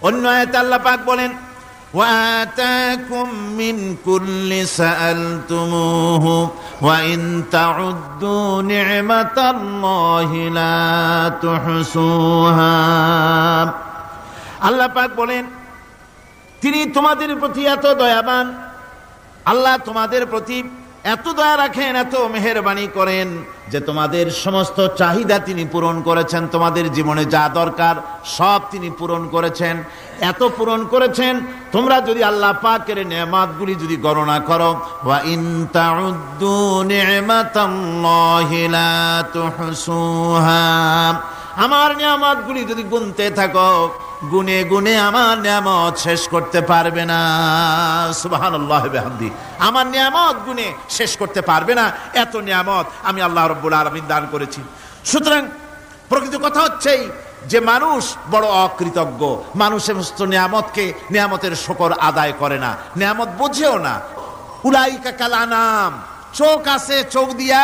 অন্য আয়াতে আল্লাহ পাক বলেন وآتاكم من كل سألتموه وإن تعدوا نعمة الله لا تحصوها। আল্লাহ পাক বলেন তিনি তোমাদের প্রতি এত দয়াবান, আল্লাহ তোমাদের প্রতি এত দয়া রাখেন, এত মেহেরবানি করেন যে তোমাদের সমস্ত চাহিদা তিনি পূরণ করেছেন। তোমাদের জীবনে যা দরকার সব তিনি পূরণ করেছেন, এত পূরণ করেছেন তোমরা যদি আল্লাহ পাকের নেয়ামতগুলি যদি গণনা করো, ওয়া ইন তাউদ্দু নি'মাতাল্লাহি লা তুহসুহা, আমার নিয়ামতগুলি যদি গুনতে থাকো গুনে গুনে আমার নিয়ামত শেষ করতে পারবে না। সুবহানাল্লাহ বিহামদি, আমার নিয়ামত গুনে শেষ করতে পারবে না, এত নিয়ামত আমি আল্লাহ রাব্বুল আলামিন দান করেছি। সুতরাং প্রকৃত কথা হচ্ছে যে মানুষ বড় অকৃতজ্ঞ, মানুষ সমস্ত নিয়ামতকে নিয়ামতের শুকর আদায় করে না, নিয়ামত বোঝেও না। উলাইকা কাল আনাম, চোখ আছে, চোখ দিয়া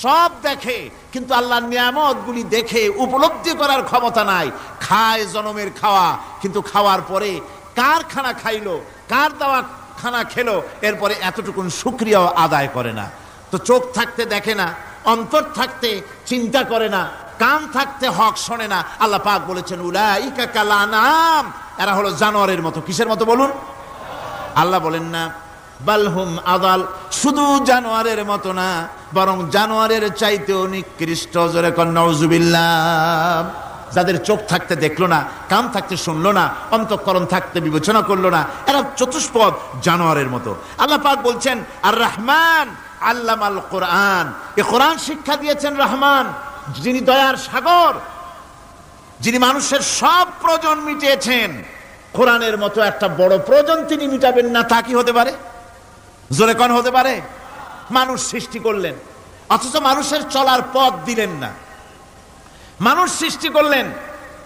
সব দেখে কিন্তু আল্লাহর নিয়ামতগুলি দেখে উপলব্ধি করার ক্ষমতা নাই। খায় জনমের খাওয়া, কিন্তু খাওয়ার পরে কার খানা খাইলো, কার দেওয়া খানা খেলো, এরপরে এতটুকুন শুকরিয়াও আদায় করে না। তো চোখ থাকতে দেখে না, অন্তর থাকতে চিন্তা করে না, কান থাকতে হক শোনে না। আল্লাহ পাক বলেছেন উলাইকা কাল আনাম, এরা হলো জানোয়ারের মতো। কিসের মতো বলুন? আল্লাহ বলেন না বালহুম আদাল, শুধু জানোয়ারের মতো না, বরং জানোয়ারের চাইতেও নিকৃষ্ট। জোরে কর নাউজুবিল্লাহ। যাদের চোখ থাকতে দেখলো না, কান থাকতে শুনলো না, অন্তঃকরণ থাকতে বিবেচনা করলো না, এরা চতুষ্পদ জানোয়ারের মতো। আল্লাহ পাক বলছেন আর রহমান আল্লামাল কোরআন, এ কোরআন শিক্ষা দিয়েছেন রহমান, যিনি দয়ার সাগর, যিনি মানুষের সব প্রয়োজন মিটিয়েছেন। কোরআনের মতো একটা বড় প্রয়োজন তিনি মিটাবেন না, তা কি হতে পারে? জোরে কোন হতে পারে? মানুষ সৃষ্টি করলেন অথচ মানুষের চলার পথ দিলেন না। মানুষ সৃষ্টি করলেন,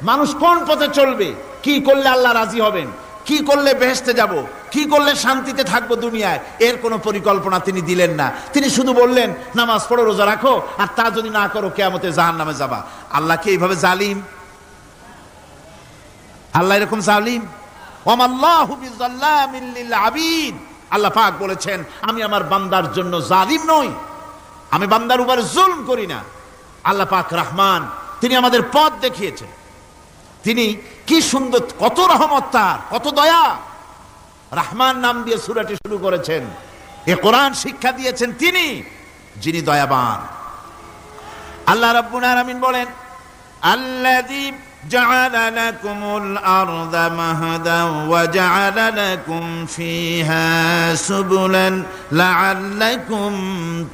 মানুষ কোন পথে চলবে, কি করলে আল্লাহ রাজি হবেন, কি করলে বেহেশতে যাব, কি করলে শান্তিতে থাকবো দুনিয়ায়, এর কোনো পরিকল্পনা তিনি দিলেন না। তিনি শুধু বললেন নামাজ পড়ো, রোজা রাখো, আর তা যদি না করো কিয়ামতে জাহান্নামে যাবা। আল্লাহ কি এইভাবে জালিম? আল্লাহ এরকম জালিম? ওয়ামাল্লাহু বিযাল্লামিল লিল আবিদ। আল্লাহ পাক বলেছেন আমি আমার বান্দার জন্য জালিম নই, আমি বান্দার উপরে জুলম করি না। আল্লাহ পাক রহমান, তিনি আমাদের পথ দেখিয়েছেন। তিনি কি সুন্দর, কত রহমত তার, কত দয়া। রহমান নাম দিয়ে সূরাটি শুরু করেছেন। এ কোরআন শিক্ষা দিয়েছেন তিনি, যিনি দয়াবান। আল্লাহ রাব্বুল আলামিন বলেন আল্লাযী جعل لكم الأرض مهدا وجعل لكم فيها سبلا لعلكم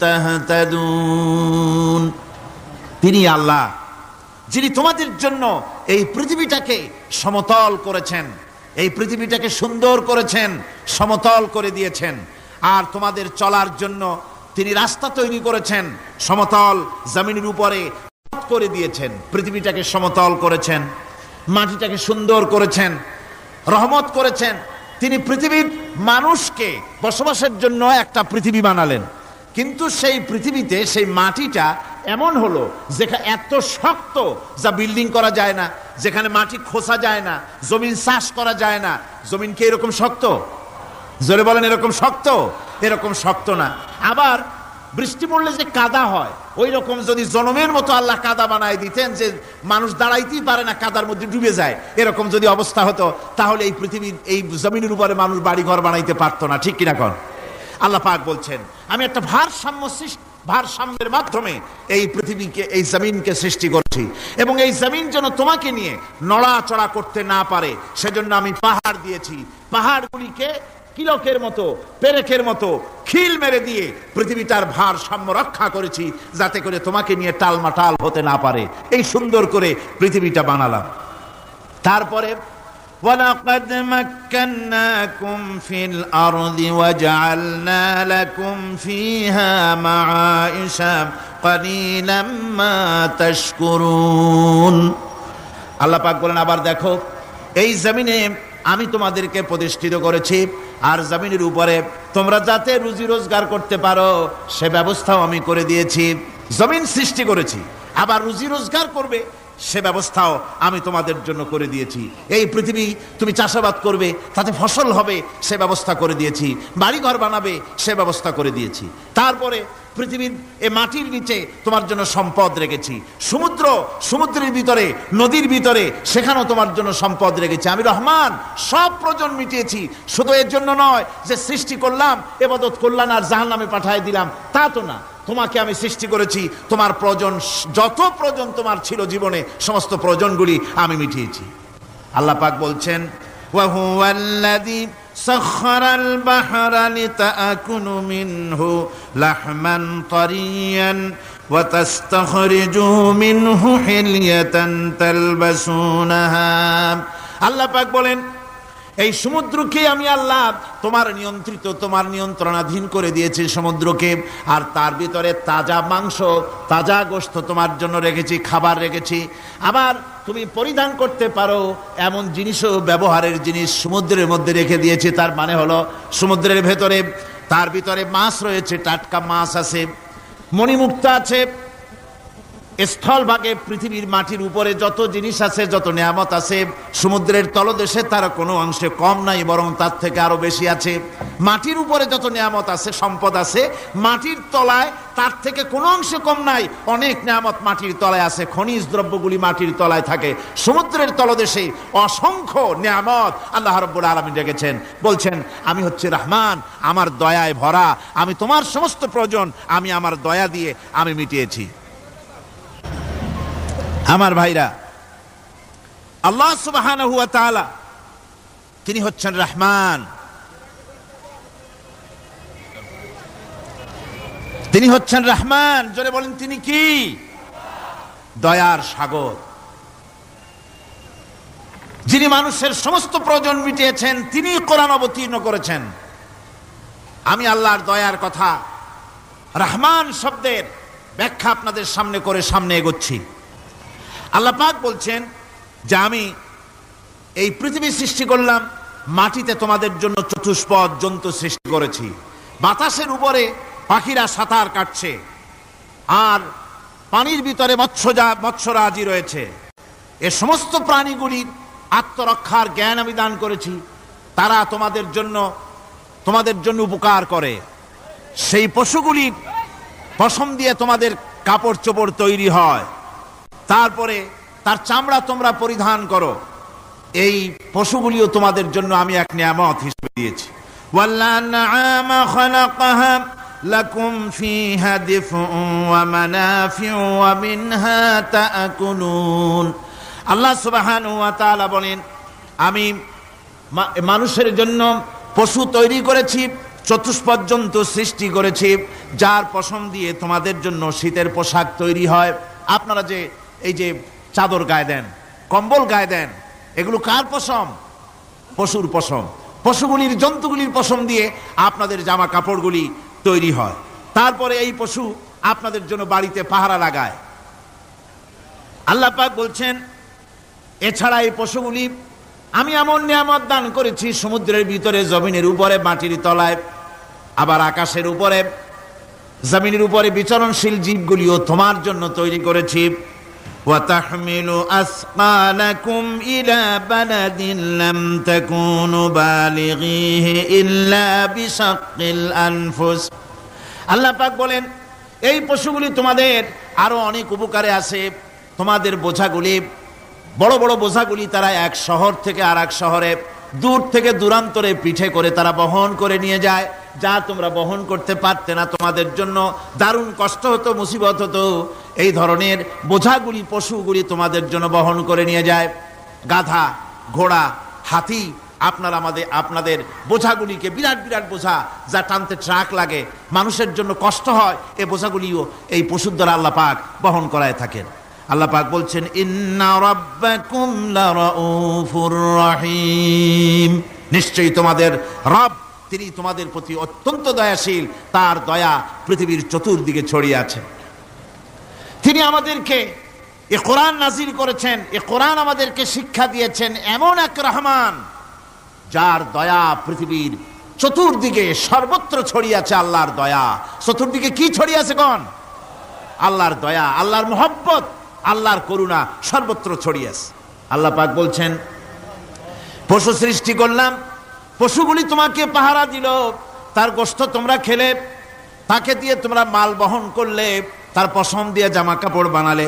تهتدون। তিনি আল্লাহ যিনি তোমাদের জন্য এই পৃথিবীটাকে সমতল করেছেন, এই পৃথিবীটাকে সুন্দর করেছেন, সমতল করে দিয়েছেন। আর তোমাদের চলার জন্য তিনি রাস্তা তৈরি করেছেন, সমতল জমিনের উপরে করে দিয়েছেন, পৃথিবীটাকে সমতল করেছেন, মাটিটাকে সুন্দর করেছেন, রহমত করেছেন। তিনি পৃথিবীর মানুষকে বসবাসের জন্য একটা পৃথিবী বানালেন, কিন্তু সেই পৃথিবীতে সেই মাটিটা এমন হলো যেখানে এত শক্ত যা বিল্ডিং করা যায় না, যেখানে মাটি খোসা যায় না, জমিন চাষ করা যায় না। জমিন কি এরকম শক্ত? জোরে বলেন এরকম শক্ত? এরকম শক্ত না। আবার বৃষ্টি পড়লে যে কাদা হয়, ওই রকম যদি জনমের মতো আল্লাহ কাদা বানায় দিতেন যে মানুষ দাঁড়াইতেই পারে না, কাদার মধ্যে ডুবে যায়, এরকম যদি অবস্থা হতো তাহলে এই পৃথিবীর এই জমিনের উপরে মানুষ বাড়ি ঘর বানাইতে পারতো না। ঠিক কিনা কন? আল্লাহ পাক বলছেন আমি একটা ভারসাম্যের মাধ্যমে এই পৃথিবীকে, এই জমিনকে সৃষ্টি করছি, এবং এই জমিন যেন তোমাকে নিয়ে নড়াচড়া করতে না পারে সেজন্য আমি পাহাড় দিয়েছি। পাহাড়গুলিকে কিলকের মতো, পেরেকের মতো খিল মেরে দিয়ে পৃথিবীটার ভারসাম্য রক্ষা করেছি, যাতে করে তোমাকে নিয়ে টালমাটাল হতে না পারে। এই সুন্দর করে পৃথিবীটা বানালাম। তারপরে وَلَقَدْ مَكَّنَّاكُمْ فِي الْأَرْضِ وَجَعَلْنَا لَكُمْ فِيهَا مَعَائِشَ قَلِيلًا مَا تَشْكُرُونَ। আল্লাহ পাক বলেন আবার দেখো, এই জমিনে আমি তোমাদেরকে প্রতিষ্ঠিত করেছি, আর জমিনের উপরে তোমরা যাতে রুজি রোজগার করতে পারো সে ব্যবস্থাও আমি করে দিয়েছি। জমিন সৃষ্টি করেছি, আবার রুজি রোজগার করবে সে ব্যবস্থাও আমি তোমাদের জন্য করে দিয়েছি। এই পৃথিবী তুমি চাষাবাদ করবে, তাতে ফসল হবে, সে ব্যবস্থা করে দিয়েছি। বাড়িঘর বানাবে, সে ব্যবস্থা করে দিয়েছি। তারপরে পৃথিবীর এ মাটির নিচে তোমার জন্য সম্পদ রেখেছি। সমুদ্রের ভিতরে, নদীর ভিতরে, সেখানেও তোমার জন্য সম্পদ রেখেছি। আমি রহমান, সব প্রয়োজন মিটিয়েছি। শুধু এর জন্য নয় যে সৃষ্টি করলাম, ইবাদত করলাম আর জাহান্নামে পাঠিয়ে দিলাম, তা তো না। তোমাকে আমি সৃষ্টি করেছি, তোমার প্রয়োজন, যত প্রয়োজন তোমার ছিল জীবনে, সমস্ত প্রয়োজনগুলি আমি মিটিয়েছি। আল্লাহ পাক বলছেন, ওয়াহুয়াল্লাযী সাখখারাল বাহরা লিতাকুনু মিনহু লাহমান তারিয়ান ওয়া তাস্তাখরিজু মিনহু হিলিয়াতান তালবাসুনাহা। আল্লাহ পাক বলেন, এই সমুদ্রকে আমি আল্লাহ তোমার নিয়ন্ত্রিত, তোমার নিয়ন্ত্রণাধীন করে দিয়েছি সমুদ্রকে। আর তার ভিতরে তাজা মাংস, তাজা গোশত তোমার জন্য রেখেছি, খাবার রেখেছি। আবার তুমি পরিধান করতে পারো এমন জিনিসও, ব্যবহারের জিনিস সমুদ্রের মধ্যে রেখে দিয়েছি। তার মানে হলো সমুদ্রের ভেতরে, তার ভিতরে মাছ রয়েছে, টাটকা মাছ আছে, মণিমুক্তা আছে। স্থলভাগে পৃথিবীর মাটির উপরে যত জিনিস আছে, যত নিয়ামত আছে, সমুদ্রের তলদেশে তার কোনো অংশে কম নাই, বরং তার থেকে আরো বেশি আছে। মাটির উপরে যত নিয়ামত আছে, সম্পদ আছে, মাটির তলায় তার থেকে কোনো অংশে কম নাই। অনেক নিয়ামত মাটির তলায় আছে, খনিজ দ্রব্যগুলি মাটির তলায় থাকে। সমুদ্রের তলদেশে অসংখ্য নিয়ামত আল্লাহ রাব্বুল আলামিন রেখেছেন। বলছেন, আমি হচ্ছে রহমান, আমার দয়ায় ভরা, আমি তোমার সমস্ত প্রয়োজন আমি আমার দয়া দিয়ে আমি মিটিয়েছি। আমার ভাইরা, আল্লাহ সুবহানাহু ওয়া তাআলা তিনি হচ্ছেন রহমান, তিনি হচ্ছেন রহমান। জোরে বলেন, তিনি কি? দয়ার সাগর, যিনি মানুষের সমস্ত প্রয়োজন মিটিয়েছেন, তিনি কোরআন অবতীর্ণ করেছেন। আমি আল্লাহর দয়ার কথা, রহমান শব্দের ব্যাখ্যা আপনাদের সামনে করে সামনে এগোচ্ছি। আল্লাহ পাক বলছেন যে আমি এই পৃথিবী সৃষ্টি করলাম, মাটিতে তোমাদের জন্য চতুষ্পদ জন্তু সৃষ্টি করেছি, বাতাসের উপরে পাখিরা সাঁতার কাটছে, আর পানির ভিতরে মৎস্যরাজি রয়েছে। এ সমস্ত প্রাণীগুলির আত্মরক্ষার জ্ঞান আমি দান করেছি। তারা তোমাদের জন্য উপকার করে। সেই পশুগুলির পশম দিয়ে তোমাদের কাপড় চোপড় তৈরি হয়, তারপরে তার চামড়া তোমরা পরিধান করো। এই পশুগুলিও তোমাদের জন্য আমি এক নিয়ামত হিসেবে দিয়েছি। ওয়াল্লানআমা খালাকাহা লাকুম ফীহা দিফউন ওয়া মানাফিউ ওয়া মিনহা তাআকুলুন। আল্লাহ সুবহানাহু ওয়া তাআলা বলেন, আমি মানুষের জন্য পশু তৈরি করেছি, চতুষ্পদ জন্তু সৃষ্টি করেছি, যার পশম দিয়ে তোমাদের জন্য শীতের পোশাক তৈরি হয়। আপনারা যে এই যে চাদর গায়ে দেন, কম্বল গায়ে দেন, এগুলো কার পশম? পশুর পশম। পশুগুলির, জন্তুগুলির পশম দিয়ে আপনাদের জামা কাপড়গুলি তৈরি হয়। তারপরে এই পশু আপনাদের জন্য বাড়িতে পাহারা লাগায়। আল্লাহ পাক বলছেন, এছাড়া এই পশুগুলি আমি এমন নিয়ামত দান করেছি সমুদ্রের ভিতরে, জমিনের উপরে, মাটির তলায়, আবার আকাশের উপরে, জমিনের উপরে বিচরণশীল জীবগুলিও তোমার জন্য তৈরি করেছি। وَتَحْمِلُ أَثْقَالَكُمْ إِلَى بَلَدٍ لَمْ تَكُونُوا بَالِغِيهِ إِلَّا بِشَقِّ الْأَنفُسِ। আল্লাহ পাক বলেন, এই পশুগুলি তোমাদের আরো অনেক উপকারে আছে। তোমাদের বোঝাগুলি, বড় বড় বোঝাগুলি তারা এক শহর থেকে আর এক শহরে, দূর থেকে দূরান্তরে পিঠে করে তারা বহন করে নিয়ে যায়, যা তোমরা বহন করতে পারতে না। তোমাদের জন্য দারুণ কষ্ট হতো, মুসিবত হতো। এই ধরনের বোঝাগুলি, পশুগুলি তোমাদের জন্য বহন করে নিয়ে যায়। গাধা, ঘোড়া, হাতি, আপনাদের বোঝাগুলিকে, বিরাট বিরাট বোঝা যা টানতে ট্রাক লাগে, মানুষের জন্য কষ্ট হয়, এই বোঝাগুলিও এই পশুর দ্বারা আল্লাহ পাক বহন করায় থাকেন। আল্লাহ পাক বলছেন, ইন্না রাব্বাকুম লারাউফুর রহিম। নিশ্চয়ই তোমাদের রব, তিনি তোমাদের প্রতি অত্যন্ত দয়াশীল। তার দয়া পৃথিবীর চতুর্দিকে ছড়িয়ে আছে। তিনি আমাদেরকে এ কোরআন নাজিল করেছেন, এ কোরআন আমাদেরকে শিক্ষা দিয়েছেন এমন এক রহমান, যার দয়া পৃথিবীর চতুর্দিকে সর্বত্র ছড়িয়ে আছে। আল্লাহর দয়া চতুর্দিকে কি ছড়িয়ে আছে? কোন? আল্লাহর দয়া, আল্লাহর মুহাব্বত, আল্লাহর করুণা সর্বত্র ছড়িয়ে আছে। আল্লাহ পাক বলছেন, পশু সৃষ্টি করলাম, পশুগুলি তোমাকে পাহারা দিল, তার গোশত তোমরা খেলে, তাকে দিয়ে তোমরা মাল বহন করলে, তার পশম দিয়ে জামা কাপড় বানালে।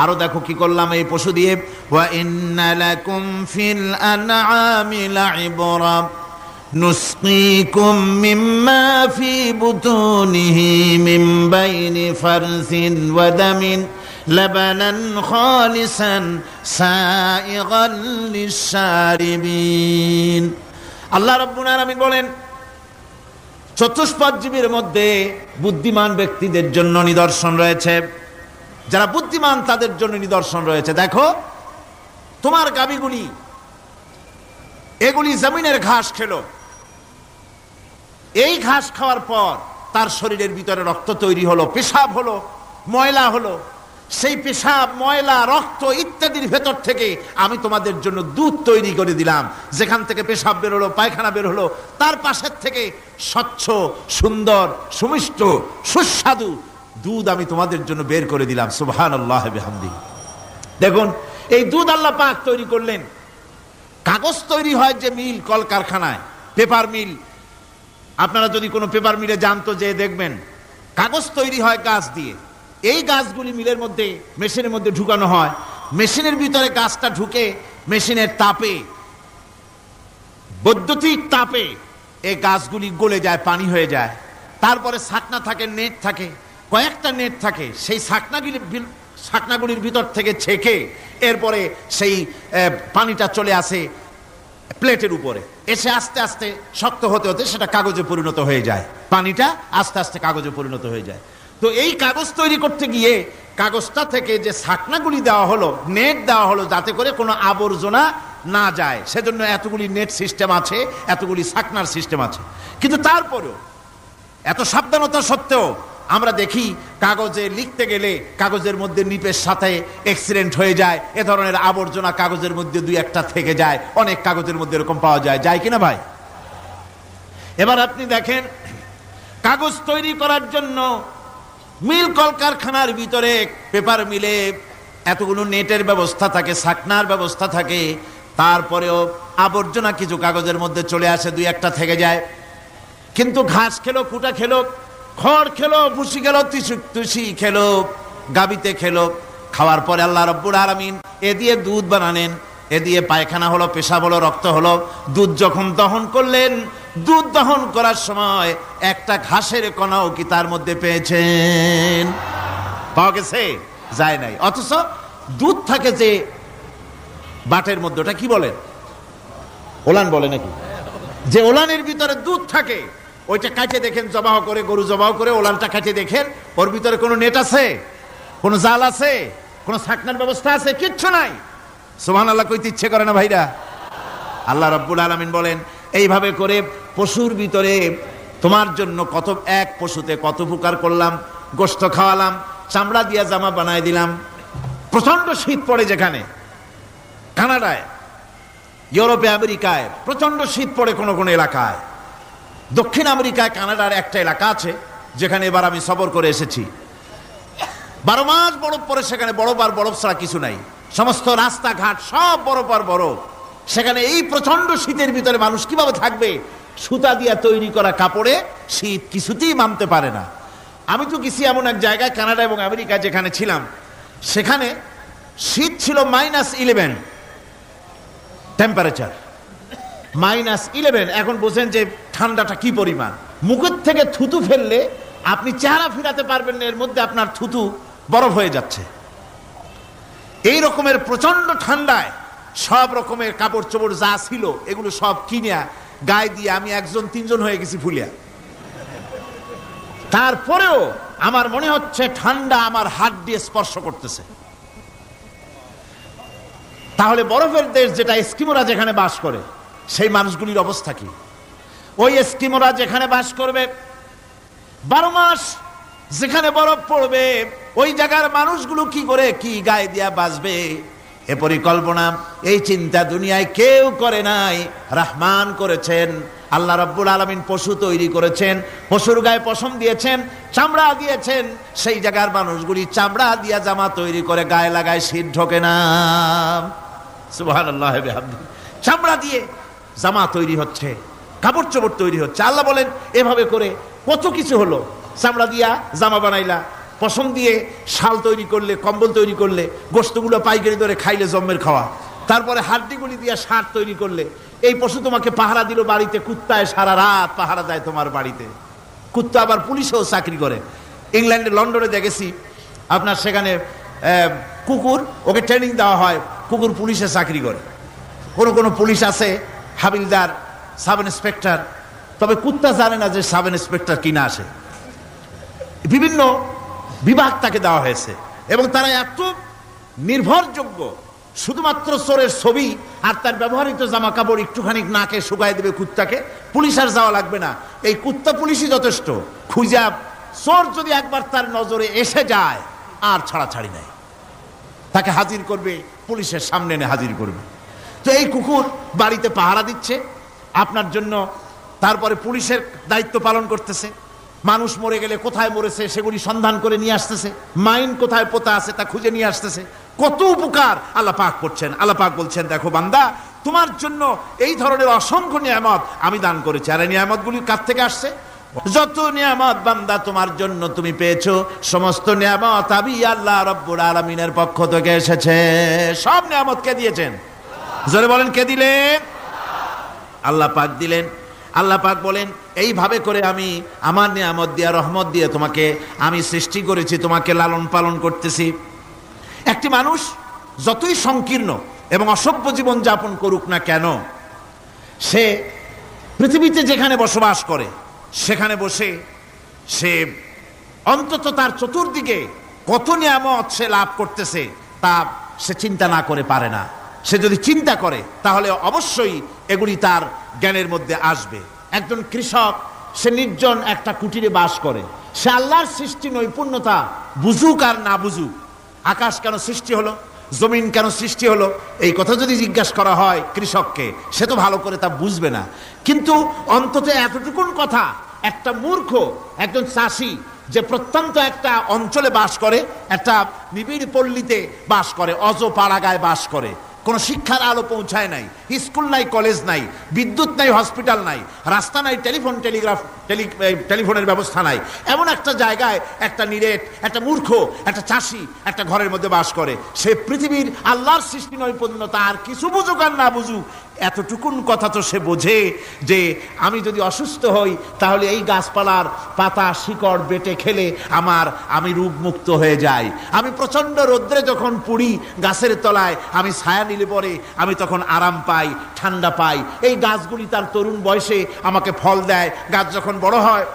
আরো দেখো কি করলাম এই পশু দিয়ে, ওয়া ইন্না লাকুম ফিল আনআমি লাইবরা নুসকিকুম মিম্মা ফি বুতুনিহি মিন বাইনি ফারসিন ওয়া দামিন লাবানান খালিসান সাইগান লিশারিবিন। আল্লাহ রাব্বুল আলামিন বলেন, চতুষ্পদ জীবের মধ্যে বুদ্ধিমান ব্যক্তিদের জন্য নিদর্শন রয়েছে, যারা বুদ্ধিমান তাদের জন্য নিদর্শন রয়েছে। দেখো তোমার গাভীগুলি, এগুলি জমিনের ঘাস খেলো, এই ঘাস খাওয়ার পর তার শরীরের ভিতরে রক্ত তৈরি হলো, পেশাব হলো, ময়লা হলো, সেই পেশাব ময়লা রক্ত ইত্যাদির ভেতর থেকে আমি তোমাদের জন্য দুধ তৈরি করে দিলাম। যেখান থেকে পেশাব বের হলো, পায়খানা বের হলো, তার পাশের থেকে স্বচ্ছ সুন্দর সুমিষ্ট সুস্বাদু দুধ আমি তোমাদের জন্য বের করে দিলাম। সুবহানাল্লাহ বিহামদিহি। দেখুন এই দুধ আল্লাহ পাক তৈরি করলেন। কাগজ তৈরি হয় যে মিল, কলকারখানায়, পেপার মিল, আপনারা যদি কোনো পেপার মিলে যান তো যে দেখবেন কাগজ তৈরি হয় গাছ দিয়ে। এই গাছগুলি মিলের মধ্যে, মেশিনের মধ্যে ঢুকানো হয়, মেশিনের ভিতরে গাছটা ঢুকে মেশিনের তাপে, বৈদ্যুতিক তাপে এই গাছগুলি গলে যায়, পানি হয়ে যায়। তারপরে ছাকনা থাকে, নেট থাকে, কয়েকটা নেট থাকে, সেই ছাকনাগুলির ভিতর থেকে ছেঁকে এরপরে সেই পানিটা চলে আসে প্লেটের উপরে, এসে আস্তে আস্তে শক্ত হতে হতে সেটা কাগজে পরিণত হয়ে যায়, পানিটা আস্তে আস্তে কাগজে পরিণত হয়ে যায়। তো এই কাগজ তৈরি করতে গিয়ে কাগজটা থেকে যে ছাকনাগুলি দেওয়া হলো, নেট দেওয়া হলো, যাতে করে কোনো আবর্জনা না যায়, সেজন্য এতগুলি নেট সিস্টেম আছে, এতগুলি ছাকনার সিস্টেম আছে। কিন্তু তারপরেও এত সাবধানতা সত্ত্বেও আমরা দেখি কাগজে লিখতে গেলে কাগজের মধ্যে নিপের সাথে অ্যাক্সিডেন্ট হয়ে যায়, এ ধরনের আবর্জনা কাগজের মধ্যে দুই একটা থেকে যায়, অনেক কাগজের মধ্যে এরকম পাওয়া যায়, যায় কিনা ভাই? এবার আপনি দেখেন, কাগজ তৈরি করার জন্য মিল কলকারখানার ভিতরে, পেপার মিলে এতগুলো নেটের ব্যবস্থা থাকে, ছাকনার ব্যবস্থা থাকে, তারপরেও আবর্জনা কিছু কাগজের মধ্যে চলে আসে, দুই একটা থেকে যায়। কিন্তু ঘাস খেলো, কুটা খেলো, খড় খেলো, ভুসি খেলো, তুষি খেলো, গাবিতে খেলো, খাওয়ার পরে আল্লাহ রাব্বুল আলামিন এ দিয়ে দুধ বানালেন, এ দিয়ে পায়খানা হলো, পেশাব হলো, রক্ত হলো। দুধ যখন দহন করলেন, দুধ দহন করার সময় একটা ঘাসের কণাও কি তার মধ্যে পেয়েছেন? পাওয়া গেছে? যায় নাই। অথচ দুধ থাকে যে বাটের মধ্যে, ওটা কি বলেন? ওলান বলে নাকি? যে ওলানের ভিতরে দুধ থাকে, ওইটা কাটে দেখেন, জবাহ করে, গরু জবাহ করে ওলানটা কাটে দেখেন, ওর ভিতরে কোনো নেট আছে, কোনো জাল আছে, কোনো ছাকনার ব্যবস্থা আছে? কিচ্ছু নাই। সুবহানাল্লাহ কইতে ইচ্ছে করে না ভাইরা? আল্লাহ রাব্বুল আলামিন বলেন, এইভাবে করে পশুর ভিতরে তোমার জন্য কত, এক পশুতে কত উপকার করলাম, গোশত খাওয়ালাম, চামড়া দিয়া জামা বানায় দিলাম। প্রচন্ড শীত পড়ে যেখানে, কানাডায়, ইউরোপে, আমেরিকায় প্রচন্ড শীত পড়ে কোনো কোনো এলাকায়। দক্ষিণ আমেরিকায় কানাডার একটা এলাকা আছে যেখানে এবার আমি সফর করে এসেছি। 12 মাস বরফ পড়ে সেখানে, বরফ আর বরফ ছাড়া কিছু নাই, সমস্ত রাস্তাঘাট সব বরফ আর বরফ। সেখানে এই প্রচন্ড শীতের ভিতরে মানুষ কিভাবে থাকবে? সুতা দিয়া তৈরি করা কাপড়ে শীত কিছুতেই মানতে পারে না। আমি তো গেছি এমন এক জায়গায়, কানাডা এবং আমেরিকা যেখানে ছিলাম, সেখানে শীত ছিল -11 টেম্পারেচার, -11। এখন বোঝেন যে ঠান্ডাটা কি পরিমাণ। মুখের থেকে থুতু ফেললে আপনি চেহারা ফিরাতে পারবেন না, এর মধ্যে আপনার থুতু বরফ হয়ে যাচ্ছে। এই রকমের প্রচন্ড ঠান্ডায় সব রকমের কাপড় চোপড় যা ছিল এগুলো সব কিনে গায়ে দিয়ে আমি 1 3 হয়ে গেছি ফুলিয়া। তারপরেও আমার মনে হচ্ছে ঠান্ডা আমার হাত দিয়ে স্পর্শ করতেছে। তাহলে বরফের দেশ যেটা, এস্কিমোরা যেখানে বাস করে, সেই মানুষগুলির অবস্থা কি? ওই এস্কিমোরা যেখানে বাস করবে, 12 মাস যেখানে বরফ পড়বে, ওই জায়গার মানুষগুলো কি করে, কি গায়ে দিয়া বাঁচবে? এ পরিকল্পনা, এই চিন্তা দুনিয়ায় কেউ করে নাই, রহমান করেছেন। আল্লাহ রাব্বুল আলামিন পশু তৈরি করেছেন, পশুর গায়ে পশম দিয়েছেন, চামড়া দিয়েছেন, সেই জায়গার মানুষগুলি চামড়া দিয়া জামা তৈরি করে গায়ে লাগায়, শীত ঢোকে না। সুবহানাল্লাহ বিহামদিহি। চামড়া দিয়ে জামা তৈরি হচ্ছে, কাপড় চোপড় তৈরি হচ্ছে। আল্লাহ বলেন এভাবে করে কত কিছু হলো। চামড়া দিয়া জামা বানাইলা, পশম দিয়ে শাল তৈরি করলে, কম্বল তৈরি করলে, গোশতগুলো পাইকারি দরে খাইলে জম্মের খাওয়া, তারপরে হাড্ডিগুলি দিয়ে শার্ট তৈরি করলে। এই পশু তোমাকে পাহারা দিল বাড়িতে, কুত্তায় সারা রাত পাহারা দেয় তোমার বাড়িতে। কুত্তা আবার পুলিশেও চাকরি করে। ইংল্যান্ডে, লন্ডনে দেখেছি আপনার, সেখানে কুকুর, ওকে ট্রেনিং দেওয়া হয়, কুকুর পুলিশে চাকরি করে। কোনো পুলিশ আছে হাবিলদার, সাব ইন্সপেক্টর, তবে কুত্তা জানে না যে সাব ইন্সপেক্টর কিনা আসে। বিভিন্ন বিভাগ তাকে দেওয়া হয়েছে এবং তারা এত নির্ভরযোগ্য, শুধুমাত্র চোরের ছবি আর তার ব্যবহৃত জামা কাপড় একটুখানি নাকে শুকায় দেবে কুত্তাকে, পুলিশ আর যাওয়া লাগবে না। এই কুত্তা পুলিশই যথেষ্ট। খুঁজা চোর যদি একবার তার নজরে এসে যায় আর ছাড়াছাড়ি নাই, তাকে হাজির করবে, পুলিশের সামনে এনে হাজির করবে। তো এই কুকুর বাড়িতে পাহারা দিচ্ছে আপনার জন্য, তারপরে পুলিশের দায়িত্ব পালন করতেছে। মানুষ মরে গেলে কোথায় মরেছে সেগুলি সন্ধান করে নিয়ে আসতেছে, মাইন কোথায় পোতা আছে তা খুঁজে নিয়ে আসতেছে। কত উপকার আল্লাহ পাক করছেন। আল্লাহ পাক বলছেন, দেখো বান্দা, তোমার জন্য এই ধরনের অসংখ্য নিয়ামত আমি দান করেছি। আর এই নিয়ামতগুলি কার থেকে আসছে? যত নিয়ামত বান্দা তোমার জন্য তুমি পেয়েছো, সমস্ত নিয়ামত আমি আল্লাহ রাব্বুল আলামিনের পক্ষ থেকে এসেছে। সব নিয়ামত কে দিয়েছেন? জোরে বলেন, কে দিলেন? আল্লাহ পাক দিলেন। আল্লাহ পাক বলেন, এইভাবে করে আমি আমার নিয়ামত দিয়ে, রহমত দিয়ে তোমাকে আমি সৃষ্টি করেছি, তোমাকে লালন পালন করতেছি। একটি মানুষ যতই সংকীর্ণ এবং অসভ্য জীবন যাপন করুক না কেন, সে পৃথিবীতে যেখানে বসবাস করে সেখানে বসে সে অন্তত তার চতুর্দিকে কত নিয়ামত সে লাভ করতেছে তা সে চিন্তা না করে পারে না। সে যদি চিন্তা করে তাহলে অবশ্যই এগুলি তার জ্ঞানের মধ্যে আসবে। একজন কৃষক, সে নির্জন একটা কুটিরে বাস করে, সে আল্লাহর সৃষ্টি নৈপুণ্যতা বুঝুক আর না বুঝুক, আকাশ কেন সৃষ্টি হলো, জমিন কেন সৃষ্টি হলো, এই কথা যদি জিজ্ঞাসা করা হয় কৃষককে, সে তো ভালো করে তা বুঝবে না। কিন্তু অন্তত এতটুকুন কথা একটা মূর্খ, একজন চাষি যে প্রত্যন্ত একটা অঞ্চলে বাস করে, একটা নিবিড় পল্লীতে বাস করে, অজ পাড়াগায় বাস করে, কোনো শিক্ষার আলো পৌঁছায় নাই, স্কুল নাই, কলেজ নাই, বিদ্যুৎ নাই, হসপিটাল নাই, রাস্তা নাই, টেলিফোনের ব্যবস্থা নাই, এমন একটা জায়গায় একটা নিরেট, একটা মূর্খ, একটা চাষি একটা ঘরের মধ্যে বাস করে। সে পৃথিবীর আল্লাহর সৃষ্টি নৈপুণ্যতা আর কিছু বুঝুক আর না বুঝুক, এতটুকুন কথা তো সে বোঝে যে আমি যদি অসুস্থ হই তাহলে এই গাছপালার পাতা শিকড় বেটে খেলে আমি রোগমুক্ত হয়ে যাই। আমি প্রচন্ড রৌদ্রে যখন পুড়ি গাছের তলায়, আমি ছায়া নিলে পরে আমি তখন আরাম পাই, ঠান্ডা পাই। এই গাছগুলি তার তরুণ বয়সে আমাকে ফল দেয়, গাছ যখন বড় হয়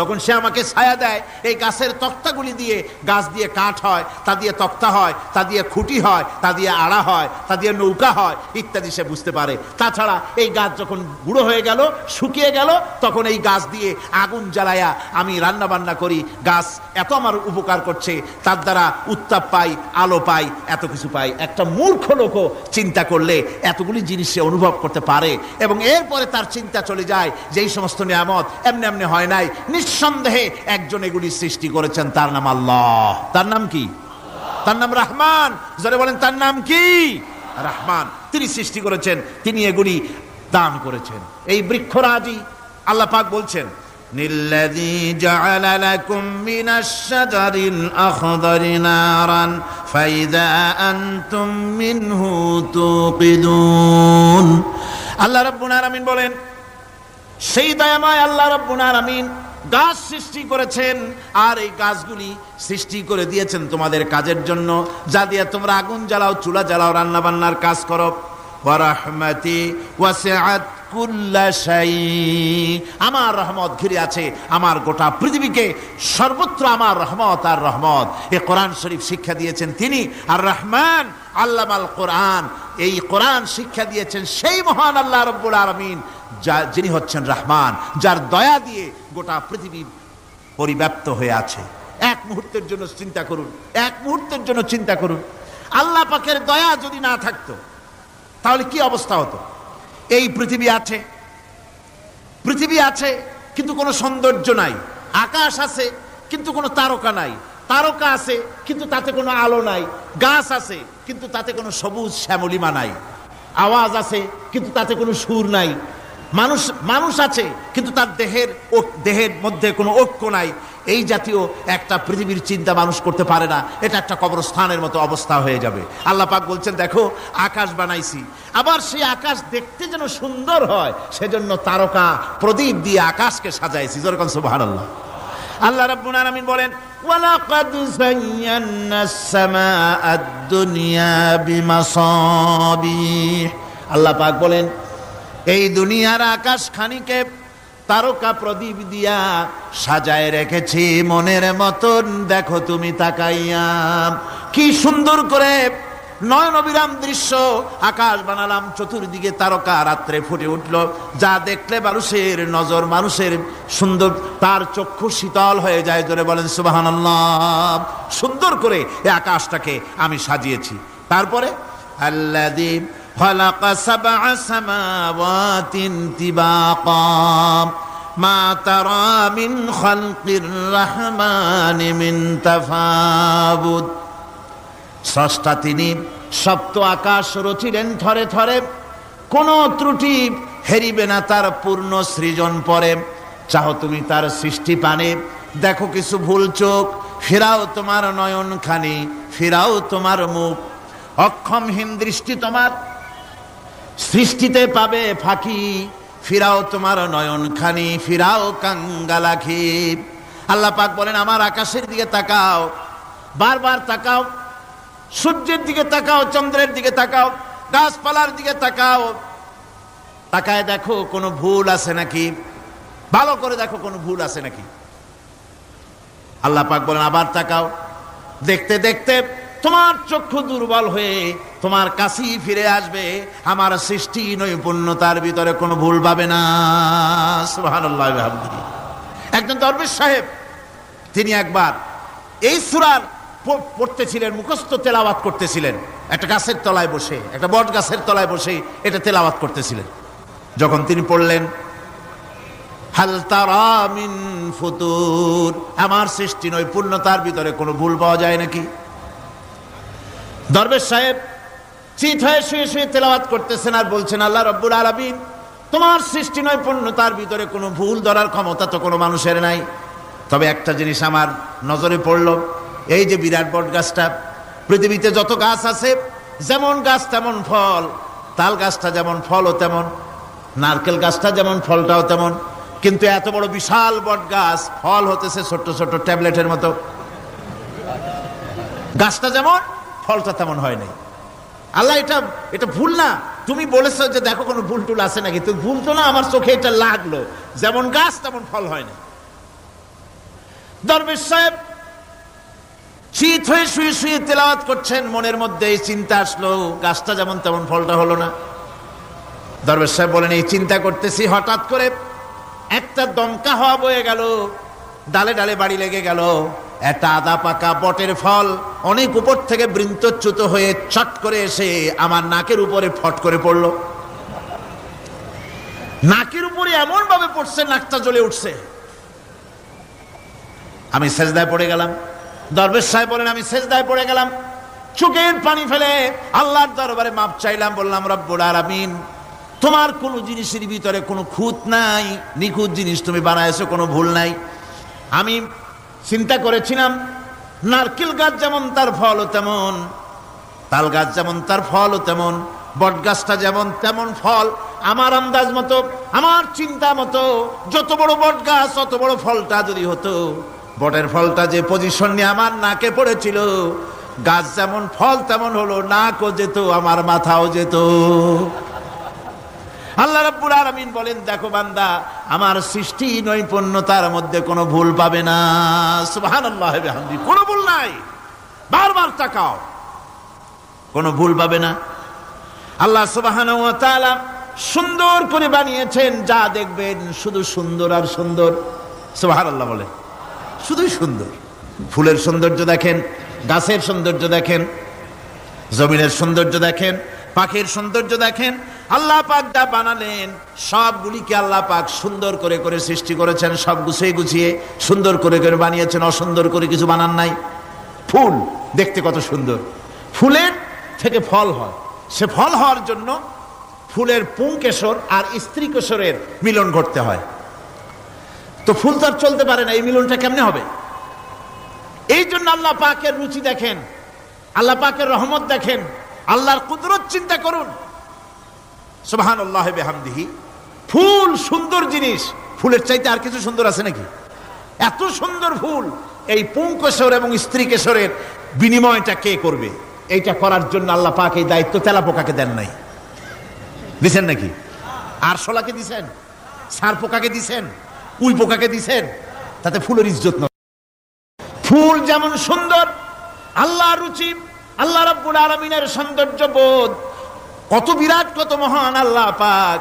তখন সে আমাকে ছায়া দেয়। এই গাছের তক্তাগুলি দিয়ে, গাছ দিয়ে কাঠ হয়, তা দিয়ে তক্তা হয়, তা দিয়ে খুঁটি হয়, তা দিয়ে আড়া হয়, তা দিয়ে নৌকা হয় ইত্যাদি সে বুঝতে পারে। তাছাড়া এই গাছ যখন বুড়ো হয়ে গেল, শুকিয়ে গেল, তখন এই গাছ দিয়ে আগুন জ্বালায়া আমি রান্না বান্না করি, গাছ এত আমার উপকার করছে, তার দ্বারা উত্তাপ পাই, আলো পাই, এত কিছু পাই। একটা মূর্খ লোকও চিন্তা করলে এতগুলি জিনিস সে অনুভব করতে পারে এবং এরপরে তার চিন্তা চলে যায় যে এই সমস্ত নিয়ামত এমনি এমনি হয় নাই, নিঃসন্দেহে একজন এগুলি সৃষ্টি করেছেন, তার নাম আল্লাহ। তার নাম কি? তার নাম রহমান। যারা বলেন তার নাম কি? রহমান। তিনি সৃষ্টি করেছেন, তিনি এগুলি দান করেছেন। এই বৃক্ষরাজি আল্লাহ পাক বলছেন, নিল্লাযী জাআলা লাকুম মিনাশ শাজারিল আখদারি নারান ফাইযা আনতুম মিনহু তুকিদুন। আল্লাহ রাব্বুল আলামিন বলেন, সেই দয়াময় আল্লাহ রাব্বুল আলামিন গাছ সৃষ্টি করেছেন আর এই গাছগুলি সৃষ্টি করে দিয়েছেন তোমাদের কাজের জন্য, যা দিয়ে তোমরা আগুন জ্বালাও, চুলা জ্বালাও, রান্না বান্নার কাজ করো। ওয়া রাহমাতি ওয়াসিআত কুল্লা শাই। আমার রহমত ঘিরে আছে আমার গোটা পৃথিবীকে, সর্বত্র আমার রহমত আর রহমত। এই কোরআন শরীফ শিক্ষা দিয়েছেন তিনি আর রহমান আল্লামাল কোরআন। এই কোরআন শিক্ষা দিয়েছেন সেই মহান আল্লাহ রাব্বুল আলামিন, যিনি হচ্ছেন রহমান, যার দয়া দিয়ে গোটা পৃথিবী পরিব্যাপ্ত হয়ে আছে। এক মুহূর্তের জন্য চিন্তা করুন, এক মুহূর্তের জন্য চিন্তা করুন, আল্লাহ পাকের দয়া যদি না থাকতো তাহলে কি অবস্থা হতো? এই পৃথিবী আছে, পৃথিবী আছে কিন্তু কোনো সৌন্দর্য নাই, আকাশ আছে কিন্তু কোনো তারকা নাই, তারকা আছে কিন্তু তাতে কোনো আলো নাই, গাছ আছে কিন্তু তাতে কোনো সবুজ শ্যামলিমা নাই, আওয়াজ আছে কিন্তু তাতে কোনো সুর নাই, মানুষ আছে কিন্তু তার দেহের মধ্যে কোনো ঐক্য নাই। এই জাতীয় একটা পৃথিবীর চিন্তা মানুষ করতে পারে না। এটা একটা কবরস্থানের মতো অবস্থা হয়ে যাবে। আল্লাহ পাক বলছেন, দেখো আকাশ বানাইছি, আবার সেই আকাশ দেখতে যেন সুন্দর হয় সেজন্য তারকা প্রদীপ দিয়ে আকাশকে সাজাইছি। যেরকম সুবহানাল্লাহ। আল্লাহ রাব্বুল আলামিন বলেন, ওয়ালাকাদ যায়্যানাস সামাআদ দুনিয়া বিমাসাবিহ। আল্লাহ পাক বলেন, এই দুনিয়ার আকাশ খানিকে তারকা প্রদীপ দিয়া সাজায় রেখেছি মনের মতন। দেখো তুমি তাকাইয়া, কি সুন্দর করে নয়নবিরাম দৃশ্য আকাশ বানালাম, চতুর্দিকে তারকা রাত্রে ফুটে উঠল, যা দেখলে মানুষের নজর, মানুষের সুন্দর, তার চক্ষু শীতল হয়ে যায়। জোরে বলেন সুবহানাল্লাহ। সুন্দর করে এই আকাশটাকে আমি সাজিয়েছি। তারপরে আল্লাযী খালাকা সাবআ সামাওয়াতিন তিবাকা মা তারা মিন খালকির রহমানি মিন তাফাবুত। স্রষ্টা তিনি সপ্ত আকাশ রচিলেন থরে থরে, কোন ত্রুটি হেরিবে না তার পূর্ণ সৃজন পরে। চাও তুমি তার সৃষ্টি পানে, দেখো কিছু ভুল চোখ, ফিরাও তোমার নয়ন খানি, ফিরাও তোমার মুখ। অক্ষমহীন দৃষ্টি তোমার সৃষ্টিতে পাবে ফাঁকি, ফিরাও তোমার নয়ন খানি, ফিরাও কাঙ্গালাখি। আল্লাহ পাক বলেন, আমার আকাশের দিকে তাকাও, বারবার তাকাও, সূর্যের দিকে তাকাও, চন্দ্রের দিকে তাকাও, গাছপালার দিকে তাকাও, তাকায় দেখো কোনো ভুল আছে নাকি, ভালো করে দেখো কোনো ভুল আছে নাকি। আল্লাহ পাক বলেন, আবার তাকাও। দেখতে দেখতে তোমার চক্ষু দুর্বল হয়ে তোমার কাছেই ফিরে আসবে। আমার সৃষ্টি নৈপুণ্যতার ভিতরে কোনো ভুল পাবে না। সুবহানাল্লাহ। একজন দরবেশ সাহেব, তিনি একবার এই সূরার পড়তেছিলেন, মুখস্থ তেলাওয়াত করতেছিলেন, একটা গাছের তলায় বসে, একটা বট গাছের তলায় বসে এটা তেলাওয়াত করতেছিলেন। যখন তিনি পড়লেন, হাল তারা মিন ফুতুর, আমার সৃষ্টি নৈপুণ্যতার ভিতরে কোনো ভুল পাওয়া যায় নাকি। দরবেশ সাহেব চিত হয়ে শুয়ে শুয়ে তেলাওয়াত করতেছেন আর বলছেন, আল্লাহ রাব্বুল আলামিন, তোমার সৃষ্টি নৈপুণ্যতার ভিতরে কোনো ভুল ধরার ক্ষমতা তো কোনো মানুষের নাই। তবে একটা জিনিস আমার নজরে পড়ল, এই যে বিরাট বট গাছটা, পৃথিবীতে যত গাছ আছে যেমন গাছ তেমন ফল, তাল গাছটা যেমন ফলও তেমন, নারকেল গাছটা যেমন ফলটাও তেমন, কিন্তু এত বড় বিশাল বট গাছ ফল হতেছে ছোট্ট ছোট্ট ট্যাবলেটের মতো। গাছটা যেমন ফলটা তেমন হয় নাই। আল্লাহ এটা ভুল না, তুমি বলেছো যে দেখো কোনো ভুল টুল আছে নাকি, তুমি ভুল তো না, আমার চোখে এটা লাগলো, যেমন গাছ তেমন ফল হয় না। দরবেশ সাহেব চিত হয়ে শুয়ে শুয়ে তেলাওয়াত করছেন, মনের মধ্যে এই চিন্তা আসলো, গাছটা যেমন তেমন ফলটা হলো না। দরবেশ সাহেব বলেন, এই চিন্তা করতেছি, হঠাৎ করে একটা দমকা হাওয়া বয়ে গেল, ডালে ডালে বাড়ি লেগে গেল, একটা আদা পাকা বটের ফল অনেক উপর থেকে বৃন্তচ্যুত হয়ে চট করে এসে আমার নাকের উপরে ফট করে পড়লো। নাকের উপরে এমন ভাবে পড়ছে, নাকটা জ্বলে উঠছে। আমি সেজদায় পড়ে গেলাম। দরবেশ সাহেব বলেন, আমি সেজদায় পড়ে গেলাম, চোখের পানি ফেলে আল্লাহর দরবারে মাপ চাইলাম, বললাম, রব্বুল আলামিন, তোমার কোনো জিনিসের ভিতরে কোনো খুঁত নাই, নিখুঁত জিনিস তুমি বানাইছো, কোনো ভুল নাই। আমি চিন্তা করেছিলাম নারকেল গাছ যেমন তার ফলও তেমন, তাল গাছ যেমন তার ফলও তেমন, বট গাছটা যেমন তেমন ফল। আমার আন্দাজ মতো, আমার চিন্তা মতো যত বড় বট গাছ অত বড় ফলটা যদি হতো, বটের ফলটা যে পজিশন নিয়ে আমার নাকে পড়েছিল, গাছ যেমন ফল তেমন হলো, নাকও যেত, আমার মাথাও যেত। আল্লাহ রাব্বুল আলামিন বলেন, দেখো বান্দা, আমার সৃষ্টি নৈপুণ্যতার মধ্যে কোনো ভুল পাবে না। সুবহানাল্লাহ ওয়া বিহামদিহি, কোনো ভুল নাই, বারবার তাকাও, কোনো ভুল পাবে না। আল্লাহ সুবহানাহু ওয়া তাআলা সুন্দর করে বানিয়েছেন, যা দেখবেন শুধু সুন্দর আর সুন্দর। সুবহানাল্লাহ বলে, শুধুই সুন্দর। ফুলের সৌন্দর্য দেখেন, গাছের সৌন্দর্য দেখেন, জমিনের সৌন্দর্য দেখেন, পাখির সৌন্দর্য দেখেন, আল্লাহ পাক যা বানালেন সবগুলিকে আল্লাহ পাক সুন্দর করে করে সৃষ্টি করেছেন, সব গুছিয়ে গুছিয়ে সুন্দর করে করে বানিয়েছেন, অসুন্দর করে কিছু বানান নাই। ফুল দেখতে কত সুন্দর, ফুলের থেকে ফল হয়, সে ফল হওয়ার জন্য ফুলের পুংকেশর আর স্ত্রী কেশরের মিলন ঘটতে হয়। তো ফুল তো আর চলতে পারে না, এই মিলনটা কেমনে হবে? এই জন্য আল্লাহ পাকের রুচি দেখেন, আল্লাহ পাকের রহমত দেখেন, আল্লাহর কুদরত চিন্তা করুন। সুবহানাল্লাহি বিহামদিহি। ফুল সুন্দর জিনিস, ফুলের চাইতে আর কিছু সুন্দর আছে নাকি? এত সুন্দর ফুল, এই পুংকেশর এবং স্ত্রী কেশরের বিনিময়টা কে করবে? এইটা করার জন্য আল্লাহ পাক এই দায়িত্ব তেলাপোকাকে দেন নাই, দিছেন নাকি? আরশোলাকে দিছেন, সার পোকাকে দিছেন, উই পোকাকে দিছেন, তাতে ফুলের ইজ্জত নয়। ফুল যেমন সুন্দর, আল্লাহর রুচি, আল্লাহ রাব্বুল আলামিনের সৌন্দর্য বোধ কত বিরাট, কত মহান আল্লাহ পাক।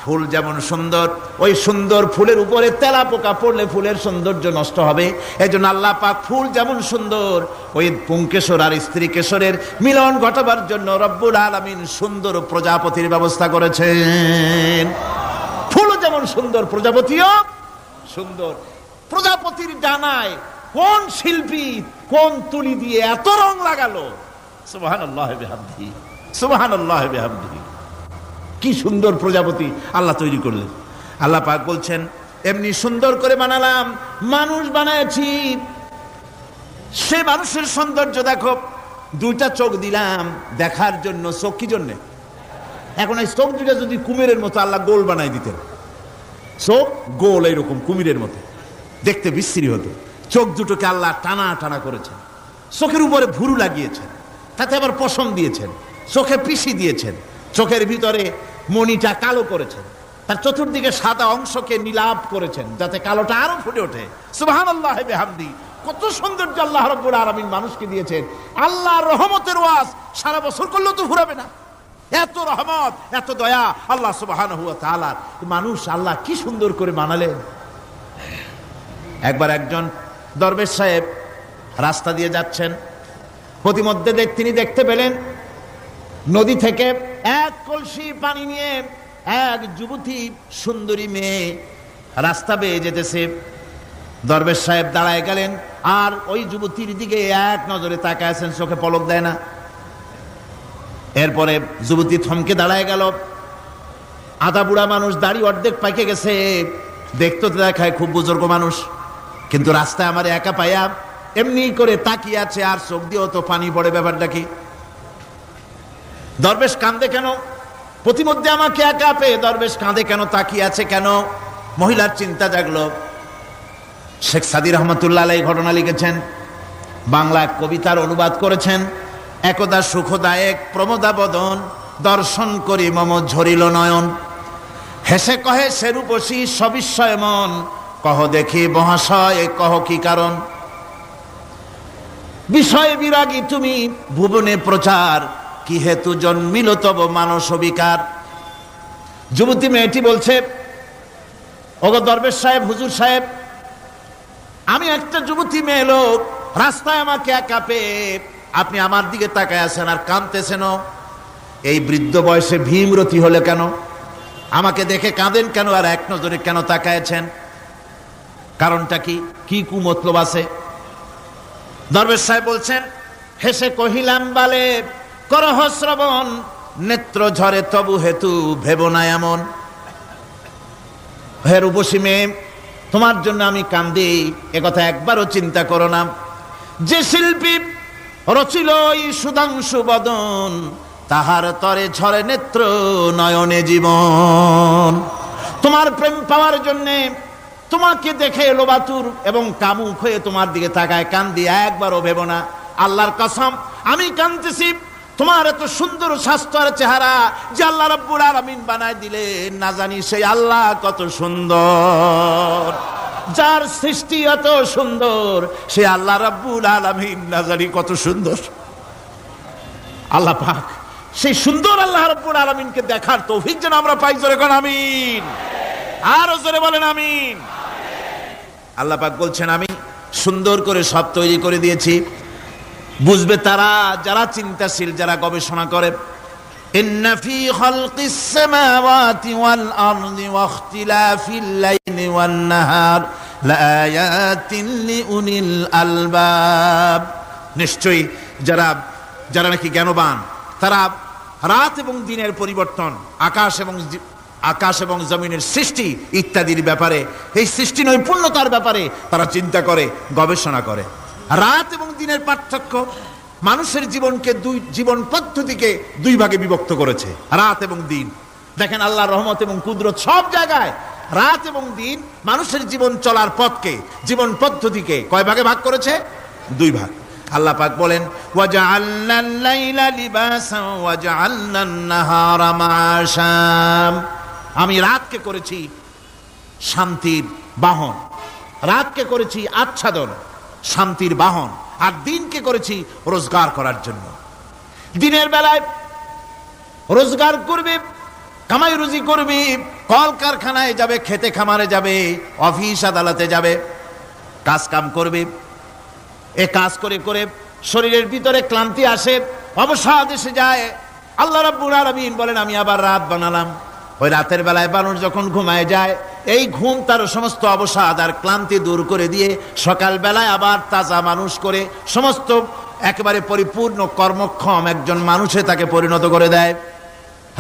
ফুল যেমন সুন্দর, ওই সুন্দর ফুলের উপরে তেলাপোকা পড়লে ফুলের সৌন্দর্য নষ্ট হবে। এজন্য আল্লাহ পাক ফুল যেমন সুন্দর, ওই পুংকেশর আর স্ত্রী কেশরের মিলন ঘটাবার জন্য রব্বুল আলামিন সুন্দর প্রজাপতির ব্যবস্থা করেছেন। ফুল যেমন সুন্দর, প্রজাপতিও সুন্দর। প্রজাপতির ডানায় কোন শিল্পী কোন তুলি দিয়ে এত রং লাগালো! সুবহানাল্লাহি বিহামদিহি, সুবহানাল্লাহি বিহামদিহি। কি সুন্দর প্রজাপতি আল্লাহ তৈরি করলেন। আল্লাহ পাক বলছেন, এমনি সুন্দর করে বানালাম, মানুষ বানাইছি, সে মানুষের সৌন্দর্য দেখো। দুইটা চোখ দিলাম দেখার জন্য। চোখ কি জন্যে? এখন এই চোখ দুটা যদি কুমিরের মতো আল্লাহ গোল বানাই দিতেন, চোখ গোল এইরকম কুমিরের মতো, দেখতে বিশ্রী হতো। চোখ দুটোকে আল্লাহ টানা টানা করেছেন, চোখের উপরে ভুরু লাগিয়েছেন, তাতে আবার পশম দিয়েছেন, চোখে পিসি দিয়েছেন, চোখের ভিতরে মণিটা কালো করেছেন, তার চতুর্দিকে সাদা অংশকে নীলাভ করেছেন যাতে কালোটা আরো ফুটে ওঠে। সুবহানাল্লাহি বিহামদি। কত সৌন্দর্য আল্লাহ রাব্বুল আলামিন মানুষকে দিয়েছেন। আল্লাহর রহমতের ওয়াজ সারা বছর করলেও তো ফুরাবে না, এত রহমত, এত দয়া আল্লাহ সুবহানাহু ওয়া তাআলা। মানুষ আল্লাহ কি সুন্দর করে বানালেন। একবার একজন দরবেশ সাহেব রাস্তা দিয়ে যাচ্ছেন, প্রতিমধ্যে তিনি দেখতে পেলেন নদী থেকে এক কলসি পানি নিয়ে এক যুবতী সুন্দরী মেয়ে রাস্তা বেয়ে যেতেছে। দরবেশ সাহেব দাঁড়ায় গেলেন আর ওই যুবতীর দিকে এক নজরে তাকায় আছেন, চোখে পলক দেয় না। এরপরে যুবতী থমকে দাঁড়ায় গেল। আধা বুড়া মানুষ, দাড়ি অর্ধেক পাইকে গেছে, দেখতে দেখায় খুব বুজুর্গ মানুষ, কিন্তু রাস্তায় আমার একা পাইয়া এমনি করে তাকিয়ে আছে আর চোখ দিয়েও তো পানি পড়ে। ব্যাপারটা কি? দরবেশ কাঁদে কেন? প্রতিমধ্যে আমাকে একা পেয়ে দরবেশ কাঁদে কেন, তাকিয়ে আছে কেন? মহিলার চিন্তা জাগলো। শেখ সাদী রহমতুল্লাহ আলাইহি ঘটনা লিখেছেন, বাংলা কবিতার অনুবাদ করেছেন। একদা সুখদায়ক প্রমোদা বদন, দর্শন করি মম ঝরিল নয়ন। হেসে কহে সেরূপসী সবিস্ময় মন, কহ দেখি মহাশয় কহ কি কারণ। বিষয় বিরাগী তুমি ভুবনে প্রচার, কি হেতু জন্মিল তব মানস বিকার। যুবতী মেয়েটি বলছে, ওগো দরবেশ সাহেব, হুজুর সাহেব, আমি একটা যুবতী মেয়ে লোক, রাস্তায় আমাকে একা পেয়ে আপনি আমার দিকে তাকায় আছেন আর কাঁদতেছেন। এই বৃদ্ধ বয়সে ভীমরতি হলে কেন? আমাকে দেখে কাঁদেন কেন আর এক নজরে কেন তাকায়ছেন? কারণটা কি? কি কুমতলব আছে? দরবেশ সাহেব বলছেন, হেসে কহিলাম বালে করহ শ্রবণ, নেত্র ঝরে তবু হেতু ভেব না এমন। হে রূপসী মেয়ে, তোমার জন্য আমি কান্দি, একথা একবারও চিন্তা করো না। যে শিল্পী রচিল এই সুধাংশু বদন, তাহার তরে ঝরে নেত্র নয়নে জীবন। তোমার প্রেম পাওয়ার জন্যে, তোমাকে দেখে লোবাতুর এবং কামুক হয়ে তোমার দিকে তাকায় কান্দি, একবারও ভেব না। আল্লাহর কসম, আমি কাঁদতেছি তোমার এত সুন্দর স্বাস্থ্য আর চেহারা যে আল্লাহ রাব্বুল আলামিন বানায় দিলেন। না জানি সেই আল্লাহ কত সুন্দর, যার সৃষ্টি এত সুন্দর, সে আল্লাহ রাব্বুল আলামিন না জানি কত সুন্দর। আল্লাহ পাক সেই সুন্দর আল্লাহ রাব্বুল আলামিনকে দেখার তৌফিক যেন আমরা পাই। জোরে কোন আমিন, আরো জোরে বলেন আমিন। আল্লাহ পাক বলছেন, আমি সুন্দর করে সব তৈরি করে দিয়েছি। বুঝবে তারা যারা চিন্তাশীল, যারা গবেষণা করে। ইন্না ফী খালকিস সামাওয়াতি ওয়াল আরদি ওয়াখতিলাফিল লাইলি ওয়ান নাহার লাআয়াতিন লিউলিল আলবাব। নিশ্চয়ই যারা নাকি জ্ঞানবান তারা রাত এবং দিনের পরিবর্তন, আকাশ এবং জমিনের সৃষ্টি ইত্যাদির ব্যাপারে, এই সৃষ্টি নৈপুণ্যতার ব্যাপারে তারা চিন্তা করে, গবেষণা করে। রাত এবং দিনের পার্থক্য মানুষের জীবন পদ্ধতিকে দুই ভাগে বিভক্ত করেছে, রাত এবং দিন। দেখেন আল্লাহর রহমত এবং কুদরত সব জায়গায় রাত এবং দিন মানুষের জীবন চলার পথকে, জীবন পদ্ধতিকে কয় ভাগে ভাগ করেছে? দুই ভাগ। আল্লাহ পাক বলেন ওয়াজআলনাল লাইলা লিবাসান ওয়াজআলনান নাহারা মাআশা। আমি রাতকে করেছি শান্তির বাহন, রাতকে করেছি আচ্ছাদন, শান্তির বাহন, আর দিনকে করেছি রোজগার করার জন্য। দিনের বেলায় রোজগার করবে, কামাই রুজি করবে, কল কারখানায় যাবে, খেতে খামারে যাবে, অফিস আদালতে যাবে, কাজ কাম করবে। এ কাজ করে করে শরীরের ভিতরে ক্লান্তি আসে, অবসাদ এসে যায়। আল্লাহ রাব্বুল আলামিন বলেন আমি আবার রাত বানালাম। ওই রাতের বেলায় মানুষ যখন ঘুমায় যায়, এই ঘুম তার সমস্ত অবসাদ আর ক্লান্তি দূর করে দিয়ে সকাল বেলায় আবার তাজা মানুষ করে সমস্ত একেবারে পরিপূর্ণ কর্মক্ষম একজন মানুষে তাকে পরিণত করে দেয়।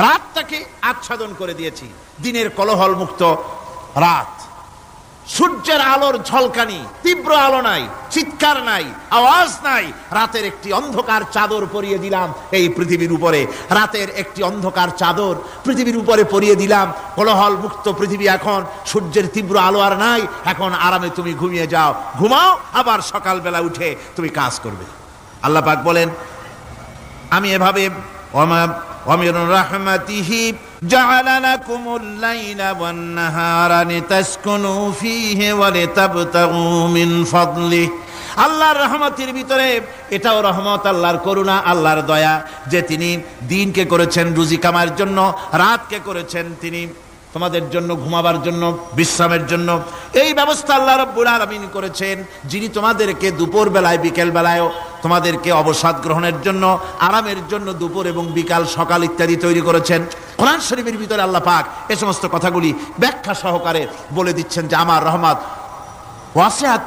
রাতটাকে আচ্ছাদন করে দিয়েছি, দিনের কোলাহল মুক্ত রাত। সূর্যের আলোর ঝলকানি, তীব্র আলো নাই, চিৎকার নাই, আওয়াজ নাই। রাতের একটি অন্ধকার চাদর পরিয়ে দিলাম এই পৃথিবীর উপরে, রাতের একটি অন্ধকার চাদর পৃথিবীর উপরে পরিয়ে দিলাম। কোলাহল মুক্ত পৃথিবী এখন, সূর্যের তীব্র আলো আর নাই। এখন আরামে তুমি ঘুমিয়ে যাও, ঘুমাও, আবার সকালবেলা উঠে তুমি কাজ করবে। আল্লাহ পাক বলেন আমি এভাবে ومن رحمته جعل لكم الليل والنهار لتسكنوا فيه ولتبتغوا من فضله। আল্লাহর রহমতের ভিতরে এটাও রহমত, আল্লাহর করুণা, আল্লাহর দয়া যে তিনি দিনকে করেছেন রুজি কামার জন্য, রাতকে করেছেন তিনি তোমাদের জন্য ঘুমাবার জন্য, বিশ্রামের জন্য। এই ব্যবস্থা আল্লাহ রাব্বুল আলামিন করেছেন, যিনি তোমাদেরকে দুপুর বেলায় বিকেল বেলায়ও তোমাদেরকে অবসাদ গ্রহণের জন্য, আরামের জন্য দুপুর এবং বিকাল, সকাল ইত্যাদি তৈরি করেছেন। কোরআন শরীফের ভিতরে আল্লাহ পাক এই সমস্ত কথাগুলি ব্যাখ্যা সহকারে বলে দিচ্ছেন যে আমার রহমত ওয়াসিআত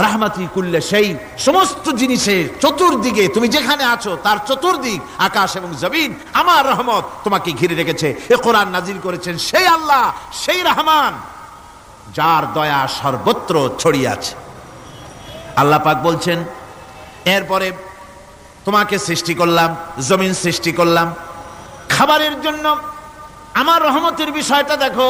রাহমাতি কুল্লে সেই সমস্ত জিনিসের চতুর্দিকে, তুমি যেখানে আছো তার চতুর্দিক, আকাশ এবং জমিন, আমার রহমত তোমাকে ঘিরে রেখেছে। এ কোরআন নাজিল করেছেন সেই আল্লাহ, সেই রহমান যার দয়া সর্বত্র ছড়িয়ে আছে। আল্লাহ পাক বলছেন এরপরে তোমাকে সৃষ্টি করলাম, জমিন সৃষ্টি করলাম খাবারের জন্য। আমার রহমতের বিষয়টা দেখো,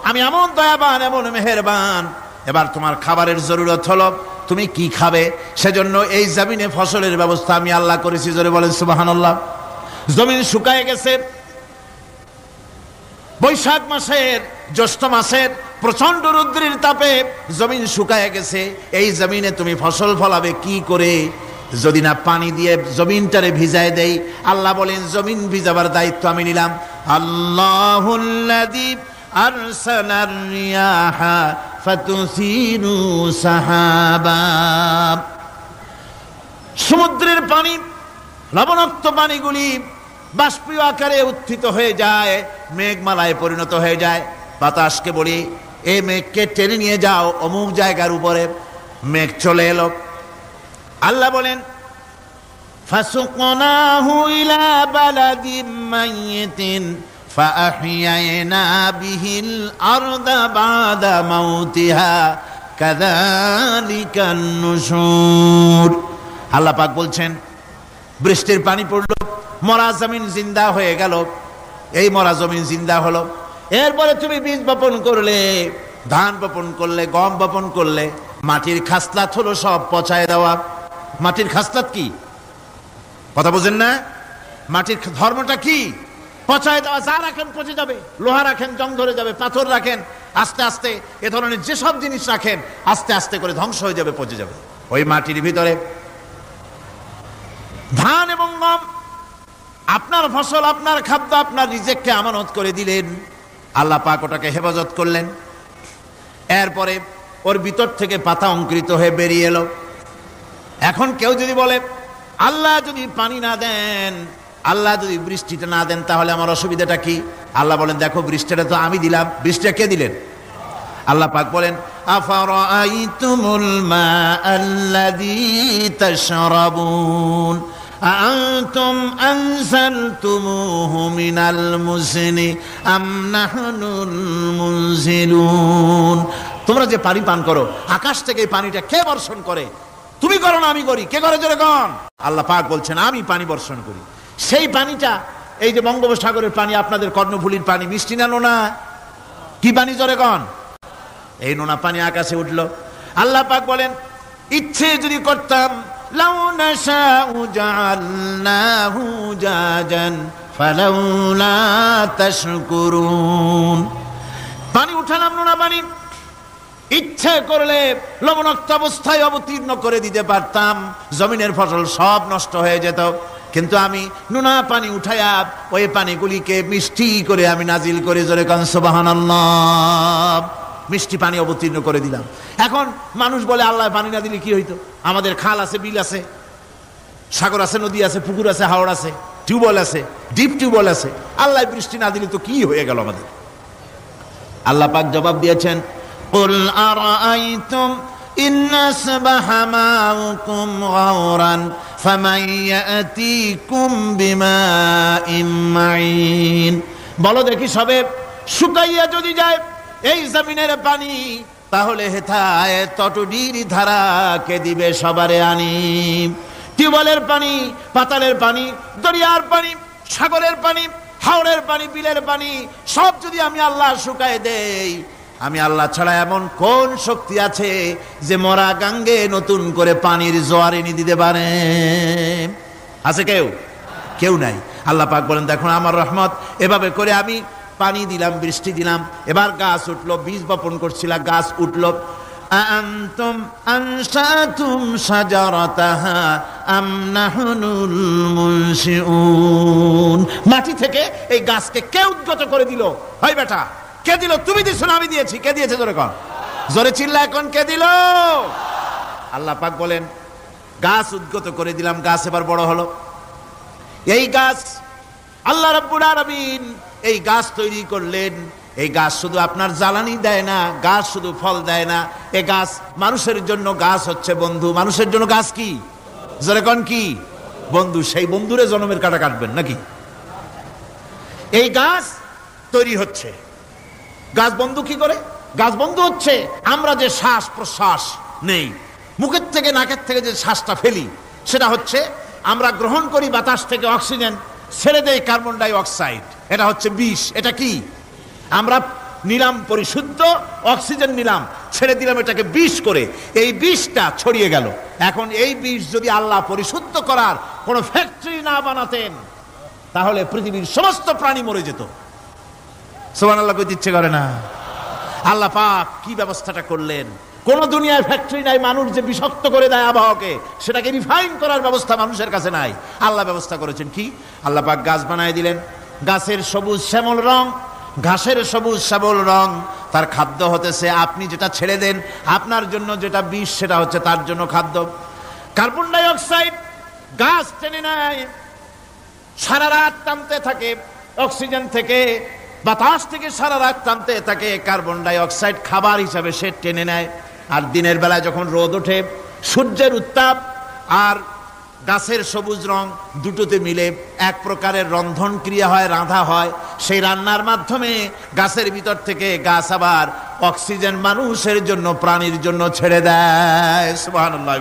আমি এমন দয়াবান, এমন মেহেরবান। এবার তোমার খাবারের জরুরত হলো তুমি কি খাবে, সেজন্য এই জমিনে ফসলের ব্যবস্থা আমি আল্লাহ করেছি। জোরে বলেন সুবহানাল্লাহ। জমিন শুকায় গেছে, বৈশাখ মাসের, জ্যৈষ্ঠ মাসের প্রচন্ড রৌদ্রের তাপে জমিন শুকায় গেছে। এই জমিনে তুমি ফসল ফলাবে কি করে যদি না পানি দিয়ে জমিনটারে ভিজায় দেই? আল্লাহ বলেন জমিন ভিজাবার দায়িত্ব আমি নিলাম। আল্লাহুল্লাযী আরসালার রিয়াহা ফাতুসিরু সাহাবা। সমুদ্রের পানি, লবণাক্ত পানিগুলি বাষ্পীয় আকারে উত্থিত হয়ে যায়, মেঘমালায় পরিণত হয়ে যায়। বাতাসকে বলি এই মেঘকে টেনে নিয়ে যাও অমুক জায়গার উপরে, মেঘ চলে এলো। আল্লাহ বলেন ফাসুকনাহু ইলা বালাদিম মাইয়িতিন ফাআহইয়ানা বিহিল আরদা বাদা মাউতিহা কাযালিকান নুশুর। আল্লাহ পাক বলছেন বৃষ্টির পানি পড়লো, মরা জমিন জিন্দা হয়ে গেল। এই মরা জমিন জিন্দা হলো। এরপরে তুমি বীজ বপন করলে, ধান বপন করলে, গম বপন করলে, মাটির খাসলাত হলো সব পচায় দেওয়া। মাটির খাসলাত কি কথা বুঝেন না? মাটির ধর্মটা কি? পচায় দেওয়া। যা রাখেন পচে যাবে, লোহা রাখেন জং ধরে যাবে, পাথর রাখেন আস্তে আস্তে, এ ধরনের যেসব জিনিস রাখেন আস্তে আস্তে করে ধ্বংস হয়ে যাবে, পচে যাবে। ওই মাটির ভিতরে ধান এবং গম, আপনার ফসল, আপনার খাদ্য, আপনার রিজিককে আমানত করে দিলেন। আল্লাহ পাক ওটাকে হেফাজত করলেন। এরপরে ওর ভিতর থেকে পাতা অঙ্কুরিত হয়ে বেরিয়ে এলো। এখন কেউ যদি বলে আল্লাহ যদি পানি না দেন আল্লাহ যদি বৃষ্টিটা না দেন তাহলে আমার অসুবিধাটা কি? আল্লাহ বলেন, দেখো বৃষ্টিটা তো আমি দিলাম, বৃষ্টিটা কে দিলেন? আল্লাহ পাক বলেন, আফারাআইতুমুল মাআল্লাযী তাশরাবুন আআনতুম আনজালতুমুহু মিনাল মুজনি আম নাহনুল মুনজিলুন। তোমরা যে পানি পান করো, আকাশ থেকে এই পানিটা কে বর্ষণ করে? তুমি করো না আমি করি? কে করে জোরে কোন? আল্লাহ পাক বলছেন, আমি পানি বর্ষণ করি। সেই পানিটা, এই যে বঙ্গোপসাগরের পানি, আপনাদের কর্ণফুলীর পানি, মিষ্টি না নোনা? কি পানি জোরে কোন? এই নোনা পানি আকাশে উঠলো। আল্লাহ পাক বলেন, ইচ্ছে যদি করতাম, লাউ নাশাউ জাআলনাহু জাজান ফালাউলা তাশকুরুন। পানি উঠালাম, নোনা পানি, ইচ্ছে করলে লবণাক্ত অবস্থায় অবতীর্ণ করে দিতে পারতাম, জমিনের ফসল সব নষ্ট হয়ে যেত। কিন্তু আমি নোনা পানি উঠায়া ওই পানিগুলিকে মিষ্টি করে আমি নাজিল করে, জোরে কান সুবহানাল্লাহ, মিষ্টি পানি অবতীর্ণ করে দিলাম। এখন মানুষ বলে, আল্লাহ পানি না দিলে কি হইতো? আমাদের খাল আছে, বিল আছে, সাগর আছে, নদী আছে, পুকুর আছে, হাওড় আছে, টিউবওয়েল আছে, ডিপ টিউবওয়েল আছে, আল্লাহ বৃষ্টি না দিলে তো কি হয়ে গেল আমাদের? আল্লাহ পাক জবাব দিয়েছেন, কুল আরাআইতুম ইন আসবাহা মাউকুম গাওরান ফামান ইয়াতিকুম বিমাইন মাইন। বলো দেখি, সবে শুকাইয়া যদি যায় এই জমিনের পানি, তাহলে হেথায় তটডির ধারা কে দিবে সবারে আনি? টিউবওয়েলের পানি, পাতালের পানি, দরিয়ার পানি, সাগরের পানি, হাওড়ের পানি, বিলের পানি সব যদি আমি আল্লাহ শুকায় দেই, আমি আল্লাহ ছাড়া এমন কোন শক্তি আছে যে মরা গাঙ্গে নতুন করে পানির জোয়ার এনে দিতে পারে? আছে কেউ? কেউ নাই। আল্লাহ পাক বলেন, দেখুন আমার রহমত, এভাবে করে আমি পানি দিলাম, বৃষ্টি দিলাম, এবার গাছ উঠলো, বীজ বপন করছিলাম, গাছ উঠলো। আনতুম আনশাতুম শাজারাতাহা আম নাহনুল মুনশিউন। মাটি থেকে এই গাছকে কে উদ্গত করে দিল? হয় বেটা, কে দিল? তুমি দিছো না আমি দিয়েছি? কে দিয়েছে জোরে কর, জোরে চিল্লা এখন, কে দিল? আল্লাহ পাক বলেন, গাছ উদ্গত করে দিলাম, গাছ এবার বড় হলো। এই গাছ আল্লাহ রাব্বুল আলামিন এই গাছ তৈরি করলেন। এই গাছ শুধু আপনার জ্বালানি দেয় না, গাছ শুধু ফল দেয় না, এই গাছ মানুষের জন্য, গাছ হচ্ছে বন্ধু। মানুষের জন্য গাছ কি? জোরে কোন কি? বন্ধু। সেই বন্ধুরে জন্মের কাটা কাটবেন নাকি? এই গাছ তৈরি হচ্ছে। গাছ বন্ধু কি করে? গাছ বন্ধু হচ্ছে আমরা যে শ্বাস প্রশ্বাস নেই, মুখের থেকে নাকের থেকে যে শ্বাসটা ফেলি, সেটা হচ্ছে আমরা গ্রহণ করি বাতাস থেকে অক্সিজেন, ছেড়ে দেয় কার্বন ডাই অক্সাইড। এটা হচ্ছে বিষ। এটা কি? আমরা নিলাম পরিশুদ্ধ অক্সিজেন, নিলাম, ছেড়ে দিলাম এটাকে বিষ করে, এই বিষটা ছড়িয়ে গেল। এখন এই বিষ যদি আল্লাহ পরিশুদ্ধ করার কোন ফ্যাক্টরি না বানাতেন, তাহলে পৃথিবীর সমস্ত প্রাণী মরে যেত। সুবহানাল্লাহ কইতে ইচ্ছে করে না? আল্লাহ পাক কি ব্যবস্থাটা করলেন! কোন দুনিয়ায় ফ্যাক্টরি নাই, মানুষ যে বিষাক্ত করে দেয় আবহাওয়াকে, সেটাকে রিফাইন করার ব্যবস্থা মানুষের কাছে নাই। আল্লাহ ব্যবস্থা করেছেন কি? আল্লাহ পাক গাছ বানায় দিলেন। গাছের সবুজ শ্যামল রং, ঘাসের সবুজ শ্যামল রং, তার খাদ্য হতেছে আপনি যেটা ছেড়ে দেন, আপনার জন্য যেটা বিষ, সেটা হচ্ছে তার জন্য খাদ্য। কার্বন ডাই অক্সাইড গাছ টেনে নেয়, সারা রাত টানতে থাকে অক্সিজেন থেকে, বাতাস থেকে সারা রাত টানতে থাকে কার্বন ডাই অক্সাইড, খাবার হিসাবে সে টেনে নেয়। আর দিনের বেলায় যখন রোদ ওঠে, সূর্যের উত্তাপ আর গাছের সবুজ রং দুটোতে মিলে এক প্রকারের রন্ধন ক্রিয়া হয়, রাঁধা হয়। সেই রান্নার মাধ্যমে গাছের ভিতর থেকে গাছ আবার অক্সিজেন মানুষের জন্য, প্রাণীর জন্য ছেড়ে দেয়। সুবহানাল্লাহ।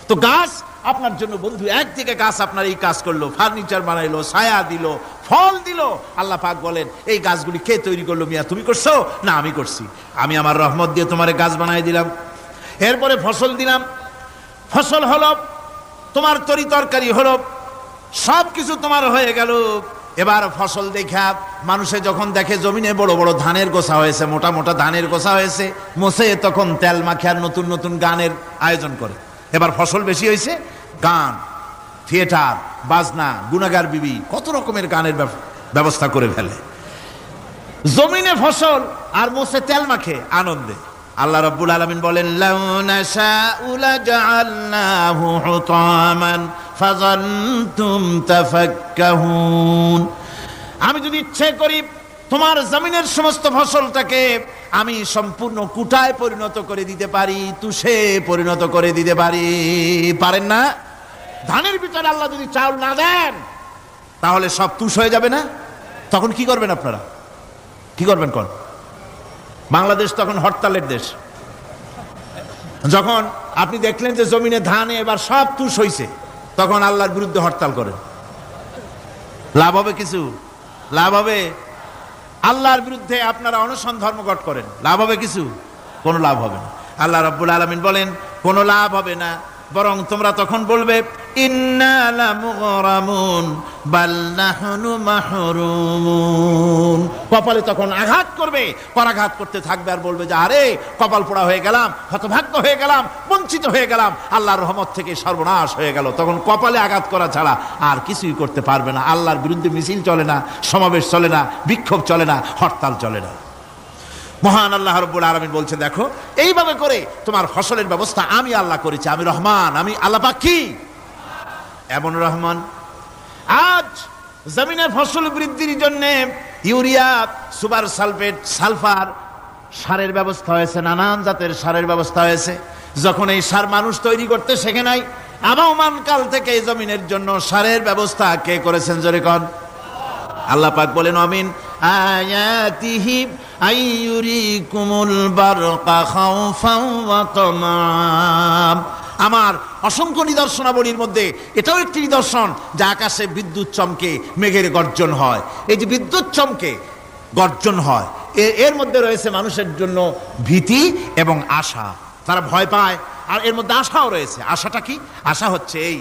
তো গাছ আপনার জন্য বন্ধু। একদিকে গাছ আপনার এই কাজ করলো, ফার্নিচার বানাইলো, ছায়া দিল, ফল দিল। আল্লাহ পাক বলেন, এই গাছগুলি কে তৈরি করলো? মিয়া তুমি করছো না? আমি করছি। আমি আমার রহমত দিয়ে তোমার গাছ বানাই দিলাম। এরপরে ফসল দিলাম, ফসল হলো, তোমার তরি তরকারি হলো, সব কিছু তোমার হয়ে গেল। এবার ফসল দেখা মানুষে যখন দেখে জমিনে বড় বড় ধানের গোছা হয়েছে, মোটা মোটা ধানের গোছা হয়েছে, মোছে তখন তেল মাখিয়ার নতুন নতুন গানের আয়োজন করে। এবার ফসল বেশি হয়েছে, গান, থিয়েটার, বাজনা, গুনাগার বিবি, কত রকমের গানের ব্যবস্থা করে ফেলে। জমিনে ফসল আর মোছে তেল মাখে আনন্দে। আল্লাহ রাব্বুল আলামিন বলেন, লাউ নাশাউ লাজআলনাহু হুতামান ফাযান্তুম তাফাক্কাহুন। আমি যদি ইচ্ছে করি তোমার জমিনের সমস্ত ফসলটাকে আমি সম্পূর্ণ কুটায় পরিণত করে দিতে পারি, তুষে পরিণত করে দিতে পারি। পারেন না? ধানের ভিতরে আল্লাহ যদি চাউল না দেন তাহলে সব তুষ হয়ে যাবে না? তখন কি করবেন আপনারা? কি করবেন? কোন বাংলাদেশ তখন হরতালের দেশ। যখন আপনি দেখলেন যে জমিনে ধানে এবার সব তুষ হইছে, তখন আল্লাহর বিরুদ্ধে হরতাল করেন। লাভ হবে কিছু? লাভ হবে? আল্লাহর বিরুদ্ধে আপনারা অনশন ধর্মঘট করেন, লাভ হবে কিছু? কোনো লাভ হবে না। আল্লাহ রাব্বুল আলামিন বলেন কোনো লাভ হবে না, বরং তোমরা তখন বলবে ইন্না লামুগরামুন বাল নাহনু মাহরুমুন। কপালে তখন আঘাত করবে, পরাঘাত করতে থাকবে আর বলবে যে আরে কপাল পোড়া হয়ে গেলাম, হতভাগ্য হয়ে গেলাম, বঞ্চিত হয়ে গেলাম, আল্লাহর রহমত থেকে সর্বনাশ হয়ে গেল। তখন কপালে আঘাত করা ছাড়া আর কিছুই করতে পারবে না। আল্লাহর বিরুদ্ধে মিছিল চলে না, সমাবেশ চলে না, বিক্ষোভ চলে না, হরতাল চলে না। মহান আল্লাহ রাব্বুল আলামিন বলছেন দেখো এইভাবে করে তোমার ফসলের ব্যবস্থা আমি আল্লাহ করেছি। আমি রহমান, আমি আল্লাহ পাক। কি এমন রহমান? আজ জমিনের ফসল বৃদ্ধির জন্য ইউরিয়া, সুপার সালফেট, সালফার সারের ব্যবস্থা হয়েছে, নানান জাতের সারের ব্যবস্থা হয়েছে। যখন এই সার মানুষ তৈরি করতে শেখে নাই, আবহমান কাল থেকে এই জমিনের জন্য সারের ব্যবস্থা কে করেছেন? জোরে কোন? আল্লাহ পাক বলেন আমিন আয়াতিহি আইয়ুরিকুমুল বারকা খাউফান ওয়া তামাম। আমার অসংখ্য নিদর্শনাবলীর মধ্যে এটাও একটি নিদর্শন যে আকাশে বিদ্যুৎ চমকে মেঘের গর্জন হয়। এই যে বিদ্যুৎ চমকে গর্জন হয়, এর মধ্যে রয়েছে মানুষের জন্য ভীতি এবং আশা। তারা ভয় পায়, আর এর মধ্যে আশাও রয়েছে। আশাটা কি? আশা হচ্ছে এই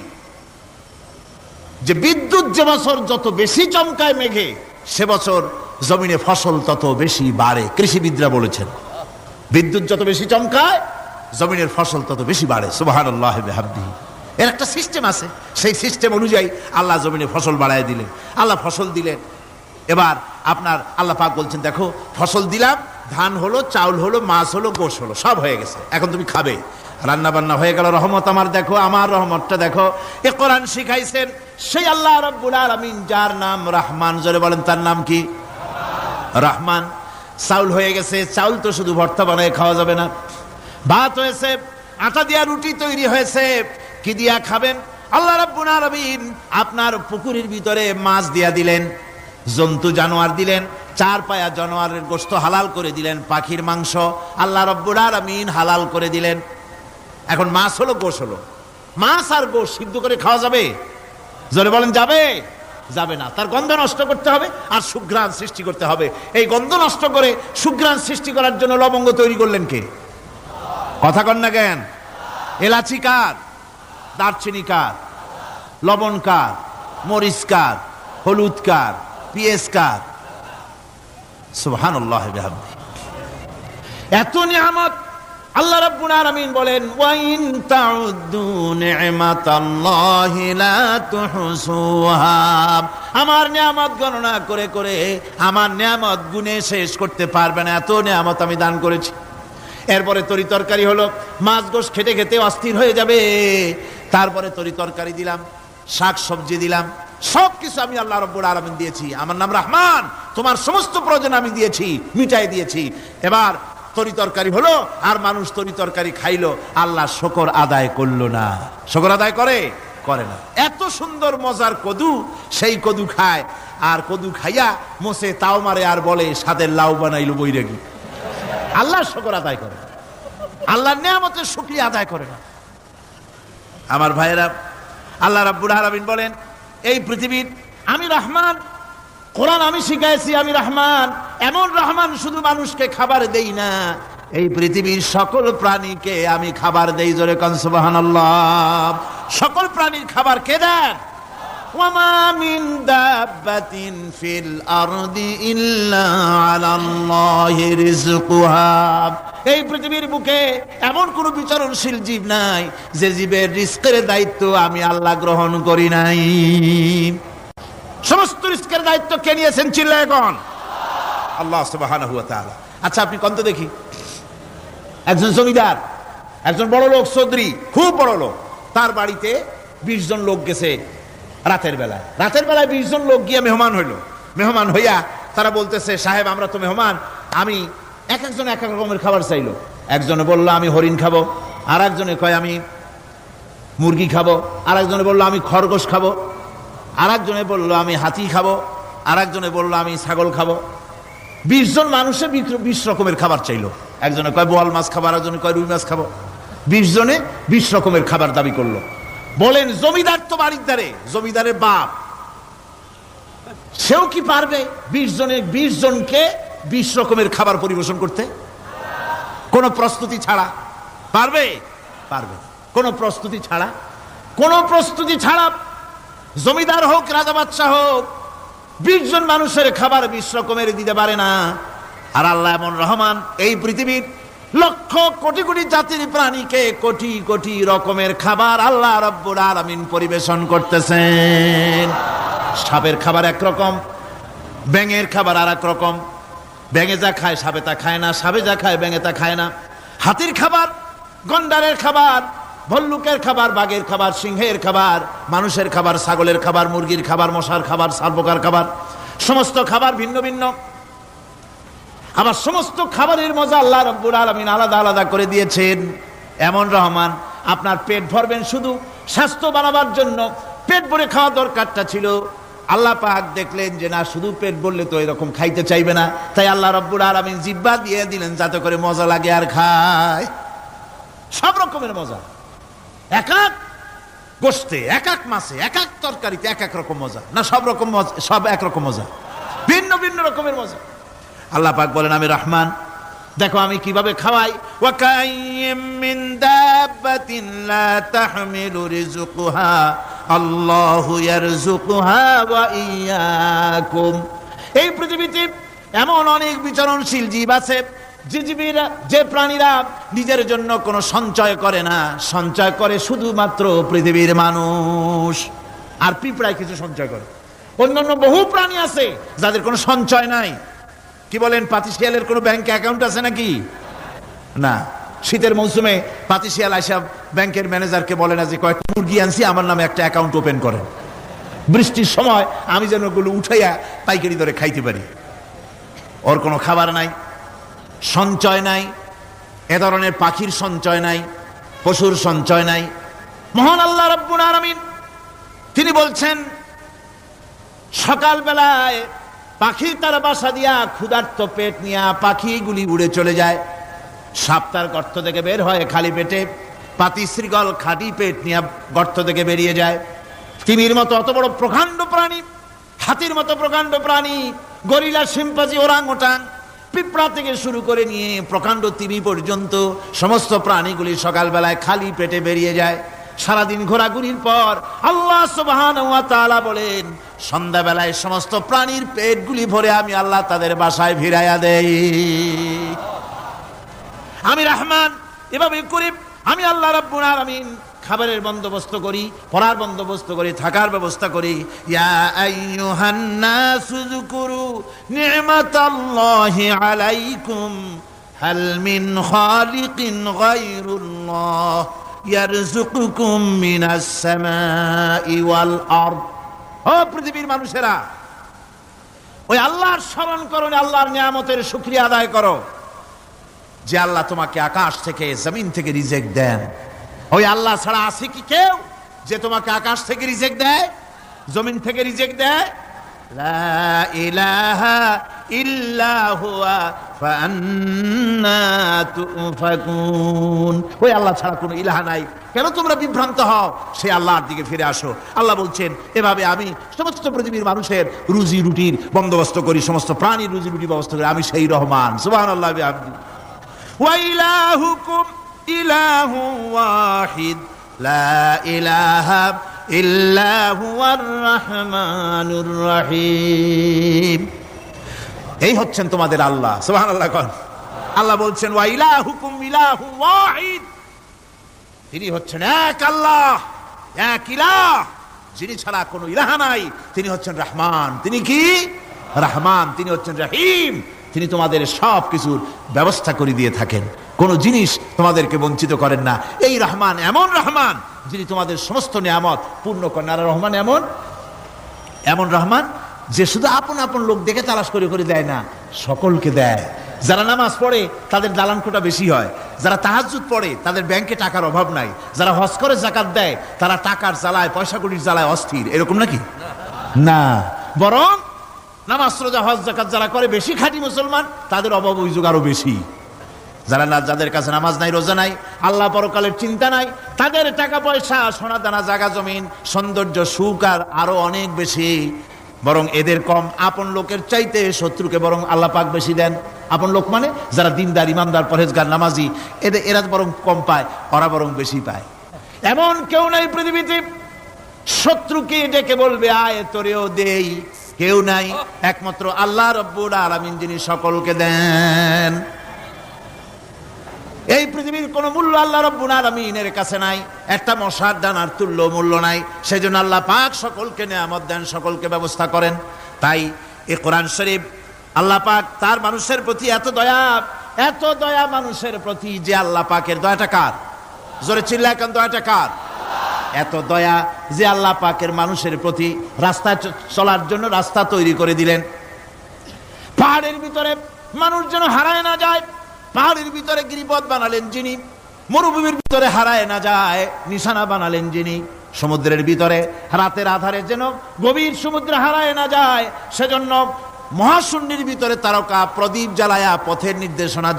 যে বিদ্যুৎ যে বছর যত বেশি চমকায় মেঘে, সে বছর জমিনে ফসল তত বেশি বাড়ে। কৃষিবিদরা বলেছেন বিদ্যুৎ যত বেশি চমকায় জমিনের ফসল তত বেশি বাড়ে। সুবহানাল্লাহি ওয়া বিহামদিহি। এর একটা সিস্টেম আছে, সেই সিস্টেম অনুযায়ী আল্লাহ জমিনে ফসল বাড়ায় দিলেন। আল্লাহ ফসল দিলেন। এবার আপনার আল্লাহ পাক বলছেন দেখো ফসল দিলাম, ধান হলো, চাউল হলো, মাছ হলো, গোশ হলো, সব হয়ে গেছে, এখন তুমি খাবে। রান্না বান্না হয়ে গেল, রহমত আমার দেখো, আমার রহমতটা দেখো। এ কোরআন শিখাইছেন সেই আল্লাহ রাব্বুল আলামিন যার নাম রহমান। জোরে বলেন তার নাম কি? রহমান। চাউল হয়ে গেছে, চাউল তো শুধু ভর্তা বানায় খাওয়া যাবে না, ভাত হয়েছে, আটা দিয়া রুটি তৈরি হয়েছে, কি দিয়া খাবেন? আল্লাহ রাব্বুল আলামিন আপনার পুকুরের ভিতরে মাছ দিয়া দিলেন, জন্তু জানোয়ার দিলেন, চার পায়া জানোয়ারের গোশত হালাল করে দিলেন, পাখির মাংস আল্লাহ রাব্বুল আলামিন হালাল করে দিলেন। এখন মাছ হলো, গোশ হলো। মাছ আর গোশ সিদ্ধ করে খাওয়া যাবে? জোরে বলেন যাবে? যাবে না। তার গন্ধ নষ্ট করতে হবে আর সুঘ্রাণ সৃষ্টি করতে হবে। এই গন্ধ নষ্ট করে সুঘ্রাণ সৃষ্টি করার জন্য লবঙ্গ তৈরি করলেন কে? কথা কন না কেন? এলাচি কার? দারচিনি কার? লবণ কার? মরিচ কার? হলুদ কার? পেঁয়াজ কার? সুবহানাল্লাহি ওয়া বিহামদিহি। এত নিয়ামত আল্লাহ রাব্বুল আলামিন বলেন ওয়া ইন তাউদ্দু নি'মাতাল্লাহি লা তুহসুহা। আমার নিয়ামত গণনা করে করে আমার নিয়ামত গুণে শেষ করতে পারবে না, এত নিয়ামত আমি দান করেছি। এরপরে তরি তরকারি হলো, মাছ গোশ খেতে খেতে অস্থির হয়ে যাবে, তারপরে তরি তরকারি দিলাম, শাক সবজি দিলাম, সবকিছু আমি আল্লাহ রাব্বুল আলামিন দিয়েছি। আমার নাম রহমান, তোমার সমস্ত প্রয়োজন আমি দিয়েছি, মিটাই দিয়েছি। এবার তরি তরকারি হলো আর মানুষ তরি তরকারি খাইলো, আল্লাহ শুকর আদায় করলো না। শুকর আদায় করে? করে না। এত সুন্দর মজার কদু, সেই কদু খায়, আর কদু খাইয়া মোসে তাও মারে আর বলে স্বাদের লাউ বানাইলো বৈরাগী। আল্লাহ শুকর আদায় করে, আল্লাহর নিয়ামতের শুকরিয়া আদায় করে না। আমার ভাইয়েরা, আল্লাহ রাব্বুল আলামিন বলেন এই পৃথিবীর আমি রহমান, কোরআন আমি শিখাইছি আমি রহমান। এমন রহমান শুধু মানুষকে খাবার দেই না, এই পৃথিবীর সকল প্রাণীকে আমি খাবার দেই। জোরে কোন সুবহানাল্লাহ। সকল প্রাণীর খাবার কে দেন? ওয়ামা মিন দাব্বাতিন ফিল আরদি ইল্লা আলাল্লাহি রিজকুহা। এই পৃথিবীর বুকে এমন কোন বিচরণশীল জীব নাই যে জীবের রিজকের দায়িত্ব আমি আল্লাহ গ্রহণ করি নাই। সমস্ত রিজকের দায়িত্ব কে নিয়েছেন? চিল্লায় কোন? আল্লাহ সুবহানাহু ওয়া তাআলা। আচ্ছা আপনি কোন তো দেখি, একজন জমিদার, একজন বড় লোক, চৌধুরী, খুব বড় লোক, তার বাড়িতে 20 জন লোক গেছে রাতের বেলায় 20 জন লোক গিয়ে মেহমান হইয়া তারা বলতেছে, সাহেব আমরা তো মেহমান, আমি এক একজন এক এক রকমের খাবার চাইলো। একজনে বললো আমি হরিণ খাবো, আর একজনে কয় আমি মুরগি খাবো, আর একজনে বললো আমি খরগোশ খাবো, আর একজনে বললো আমি হাতি খাবো, আর একজনে বললো আমি ছাগল খাবো। 20 জন মানুষে 20 রকমের খাবার চাইলো। একজনে কয় বোয়াল মাছ খাবো, আর একজনে কয় রুই মাছ খাবো। 20 জনে 20 রকমের খাবার দাবি করলো। বলেন জমিদার তো বাড়ির দ্বারে, জমিদারের বাপ, সেও কি পারবে 20 জনকে 20 রকমের খাবার পরিবেশন করতে? কোন প্রস্তুতি ছাড়া পারবে? কোন প্রস্তুতি ছাড়া জমিদার হোক রাজা বাদশাহ হোক 20 জন মানুষের খাবার 20 রকমের দিতে পারে না। আর আল্লাহ এমন রহমান, এই পৃথিবীর লক্ষ কোটি কোটি জাতির প্রাণীকে কোটি কোটি রকমের খাবার আল্লাহ রাব্বুল আলামিন পরিবেশন করতেছেন। সাপের খাবার একরকম, ব্যাঙের খাবার আর এক রকম। ব্যাঙে যা খায় সাপে তা খায় না, সাপে যা খায় ব্যাঙে তা খায় না। হাতির খাবার, গন্ডারের খাবার, ভল্লুকের খাবার, বাঘের খাবার, সিংহের খাবার, মানুষের খাবার, ছাগলের খাবার, মুরগির খাবার, মশার খাবার, শালপোকার খাবার, সমস্ত খাবার ভিন্ন ভিন্ন। আবার সমস্ত খাবারের মজা আল্লাহ রাব্বুল আলামিন আলাদা আলাদা করে দিয়েছেন। এমন রহমান, আপনার পেট ভরবেন শুধু স্বাস্থ্য বানাবার জন্য, পেট ভরে খাওয়া দরকারটা ছিল। আল্লাহ পাক দেখলেন যে না, শুধু পেট ভরলে তো এরকম খাইতে চাইবে না, তাই আল্লাহ রাব্বুল আলামিন জিহ্বা দিয়ে দিলেন যাতে করে মজা লাগে আর খায়। সব রকমের মজা, এক এক গোশতে, এক এক মাছে, এক এক তরকারিতে এক এক রকম মজা না, সব একরকম মজা, ভিন্ন ভিন্ন রকমের মজা। আল্লাহ পাক বলেন আমি রহমান, দেখো আমি কিভাবে খাওয়াই। ওয়া কাইয়্যিম মিন দাব্বাতিন লা তাহমিলু রিজকুহা আল্লাহু ইয়ারযুকুহা ওয়া ইয়্যাকুম। এই পৃথিবীতে এমন অনেক বিচরণশীল জীব আছে যে প্রাণীরা নিজের জন্য কোনো সঞ্চয় করে না, সঞ্চয় করে শুধুমাত্র পৃথিবীর মানুষ। আর পিঁপড়ায় কিছু সঞ্চয় করে। অন্যান্য বহু প্রাণী আছে যাদের কোনো সঞ্চয় নাই। কি বলেন, পাতিশিয়ালের কোনো ব্যাংক অ্যাকাউন্ট আছে নাকি? না। শীতের মৌসুমে পাতিশিয়াল আইসা ব্যাংকের ম্যানেজারকে বলে না যে কয়েকটা মুরগি আনছি, আমার নামে একটা অ্যাকাউন্ট ওপেন করেন, বৃষ্টির সময় আমি যেন ওগুলো উঠাইয়া পাইকারি দরে খাইতে পারি। ওর কোনো খাবার নাই, সঞ্চয় নাই। এ ধরনের পাখির সঞ্চয় নাই, পশুর সঞ্চয় নাই। মহান আল্লাহ রাব্বুল আলামিন তিনি বলছেন, সকালবেলায় পাখি তার বাসা দিয়া ক্ষুধার্ত পেট নিয়ে পাখিগুলি উড়ে চলে যায়। সাপ তার গর্ত থেকে বের হয় খালি পেটে, পাতি শ্রীগল খাঁটি পেট নিয়ে গর্ত থেকে বেরিয়ে যায়। তিমির মতো অত বড় প্রকাণ্ড প্রাণী, হাতির মতো প্রকাণ্ড প্রাণী, গরিলা, শিম্পাঞ্জি, ওরাংওটাং, পিঁপড়া থেকে শুরু করে নিয়ে প্রকাণ্ড তিমি পর্যন্ত সমস্ত প্রাণীগুলি সকালবেলায় খালি পেটে বেরিয়ে যায়। সারাদিন ঘোরাঘুরির পর আল্লাহ সুবহানাহু ওয়া তাআলা বলেন, সন্ধ্যাবেলায় সমস্ত প্রাণীর পেটগুলি ভরে আমি আল্লাহ তাদের বাসায় ফিরাইয়া দেই। আমি রহমান, এভাবে করি আমি আল্লাহ রাব্বুল আলামিন খাবারের বন্দোবস্ত করি, পড়ার বন্দোবস্ত করি, থাকার ব্যবস্থা করি। ইয়া আইয়ুহান নাসু যুকুরু নি'মাতাল্লাহি আলাইকুম হাল মিন খালিকিন গায়রুল্লাহ ইয়ারযুকুকুম মিনাস সামাই ওয়াল আরদ। ও পৃথিবীর মানুষেরা, ওই আল্লাহর স্মরণ করো, আল্লাহর নিয়ামতের শুকরিয়া আদায় করো যে আল্লাহ তোমাকে আকাশ থেকে জমিন থেকে রিজিক দেন। ওই আল্লাহ ছাড়া আছে কি কেউ যে তোমাকে আকাশ থেকে রিজিক দেয়, জমিন থেকে রিজিক দেয়? লা ইলাহা ইল্লা হুয়া ফাআন্না তুফাকুন। ওই আল্লাহ ছাড়া কোনো ইলাহ নাই, কেন তোমরা বিভ্রান্ত হও? সেই আল্লাহর দিকে ফিরে আসো। আল্লাহ বলছেন, এভাবে আমি সমস্ত পৃথিবীর মানুষের রুজি রুটির বন্দোবস্ত করি, সমস্ত প্রাণীর রুজি রুটির ব্যবস্থা করি, আমি সেই রহমান। সুবহানাল্লাহ বিহামদিহি। ওয়া ইলাহুকুম ইলাহু ওয়াহিদ লা ইলাহা ইল্লা হুয়ার রহমানুর রহিম। এই হচ্ছেন তোমাদের আল্লাহ। সুবহানাল্লাহ। আল্লাহ বলছেন, ওয়া ইলাহুকুম ইলাহু ওয়াহিদ, তিনি হচ্ছেন এক আল্লাহ, এক ইলাহ, যিনি ছাড়া কোনো ইলাহ নাই। তিনি হচ্ছেন রহমান। তিনি কি? রহমান। তিনি হচ্ছেন রহিম। তিনি তোমাদের সব কিছুর ব্যবস্থা করে দিয়ে থাকেন। কোনো জিনিস তোমাদেরকে বঞ্চিত করেন না। এই রহমান এমন রহমান যিনি তোমাদের সমস্ত নিয়ামত পূর্ণ করেন। আর রহমান এমন রহমান যে শুধু আপন আপন লোক দেখে তালাশ করে করে দেয় না, সকলকে দেয়। যারা নামাজ পড়ে তাদের দালান কোটা বেশি হয়, যারা তাহাজ্জুদ পড়ে তাদের ব্যাংকে টাকার অভাব নাই, যারা হজ করে যাকাত দেয় তারা টাকার জ্বালায় পয়সা কড়ির জ্বালায় অস্থির, এরকম নাকি? না, বরং নামাজ রোজা হজ যাকাত যারা করে বেশি খাঁটি মুসলমান, তাদের অভাব অভিযোগ আরো বেশি। যাদের কাছে নামাজ নাই, রোজা নাই, আল্লাহ পরকালের চিন্তা নাই, তাদের টাকা পয়সা, সোনা দানা, জায়গা জমিন, সৌন্দর্য, সুখ আর আরো অনেক বেশি। বরং এদের কম, আপন লোকের চাইতে শত্রুকে বরং আল্লাহ পাক বেশি দেন। আপন লোক মানে যারা দিনদার, ইমানদার, পরহেজগার, নামাজি, এরা বরং কম পায়, ওরা বরং বেশি পায়। এমন কেউ নাই পৃথিবীতে শত্রুকে ডেকে বলবে আয় তোরেও দেই, কেউ নাই, একমাত্র আল্লাহ রব্বুল আলামিন যিনি সকলকে দেন। এই পৃথিবীর কোন মূল্য আল্লাহ রব্বুল আলামিনের কাছে নাই, একটা মশার দানার তুল্য মূল্য নাই। সেজন্য আল্লাহ পাক সকলকে নিয়ামত দেন, সকলকে ব্যবস্থা করেন। তাই এই কোরআন শরীফ আল্লাহ পাক তার মানুষের প্রতি এত দয়া মানুষের প্রতি, যে আল্লাহ পাকের দয়াটা কার? জোরে চিল্লায় কেন, দয়াটা কার? এত দয়া যে আল্লাহ পাকের মানুষের প্রতি রাস্তা চলার জন্য রাস্তা তৈরি করে দিলেন। পাহাড়ের ভিতরে মানুষ যেন হারায় না যায়, পাহাড়ের ভিতরে গিরিপথ বানালেন যিনি, মরুভূমির ভিতরে হারায় না যায় নিশানা বানালেন যিনি, সমুদ্রের ভিতরে রাতের আধারে যেন গভীর সমুদ্রে হারায় না যায়, সেজন্য মহাশূন্যের ভিতরে তারকা প্রদীপ জ্বালায়া পথের নির্দেশনা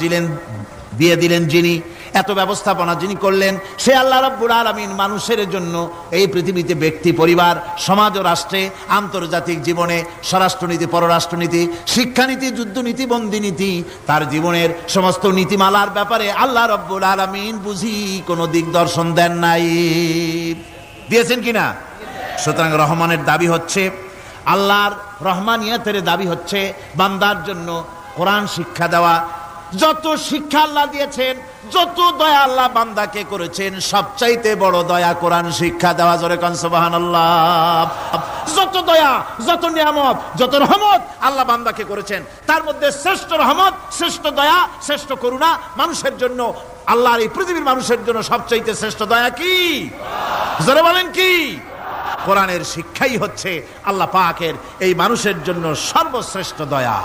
দিয়ে দিলেন যিনি, এত ব্যবস্থাপনা যিনি করলেন, সে আল্লাহ রাব্বুল আলামিন মানুষের জন্য এই পৃথিবীতে ব্যক্তি, পরিবার, সমাজ ও রাষ্ট্রে, আন্তর্জাতিক জীবনে, স্বরাষ্ট্রনীতি, পররাষ্ট্রনীতি, শিক্ষানীতি, যুদ্ধনীতি, বন্দিনীতি, তার জীবনের সমস্ত নীতিমালার ব্যাপারে আল্লাহ রাব্বুল আলামিন বুঝি কোনো দিগদর্শন দেন নাই। দিয়েছেন কিনা? সুতরাং রহমানের দাবি হচ্ছে, আল্লাহর রহমানিয়তের দাবি হচ্ছে বান্দার জন্য কোরআন শিক্ষা দেওয়া। যত শিক্ষা আল্লাহ দিয়েছেন, যত দয়া আল্লাহ বান্দাকে করেছেন, সবচাইতে বড় দয়া কোরআন শিক্ষা দেওয়া। জোরে কোন সুবহানাল্লাহ। যত দয়া, যত নিয়ামত, যত রহমত আল্লাহ বান্দাকে করেছেন, তার মধ্যে শ্রেষ্ঠ রহমত, শ্রেষ্ঠ দয়া, শ্রেষ্ঠ করুণা মানুষের জন্য, আল্লাহর এই পৃথিবীর মানুষের জন্য সবচাইতে শ্রেষ্ঠ দয়া কি? জোরে বলেন কি? কোরআনের শিক্ষাই হচ্ছে আল্লাহ পাকের এই মানুষের জন্য সর্বশ্রেষ্ঠ দয়া।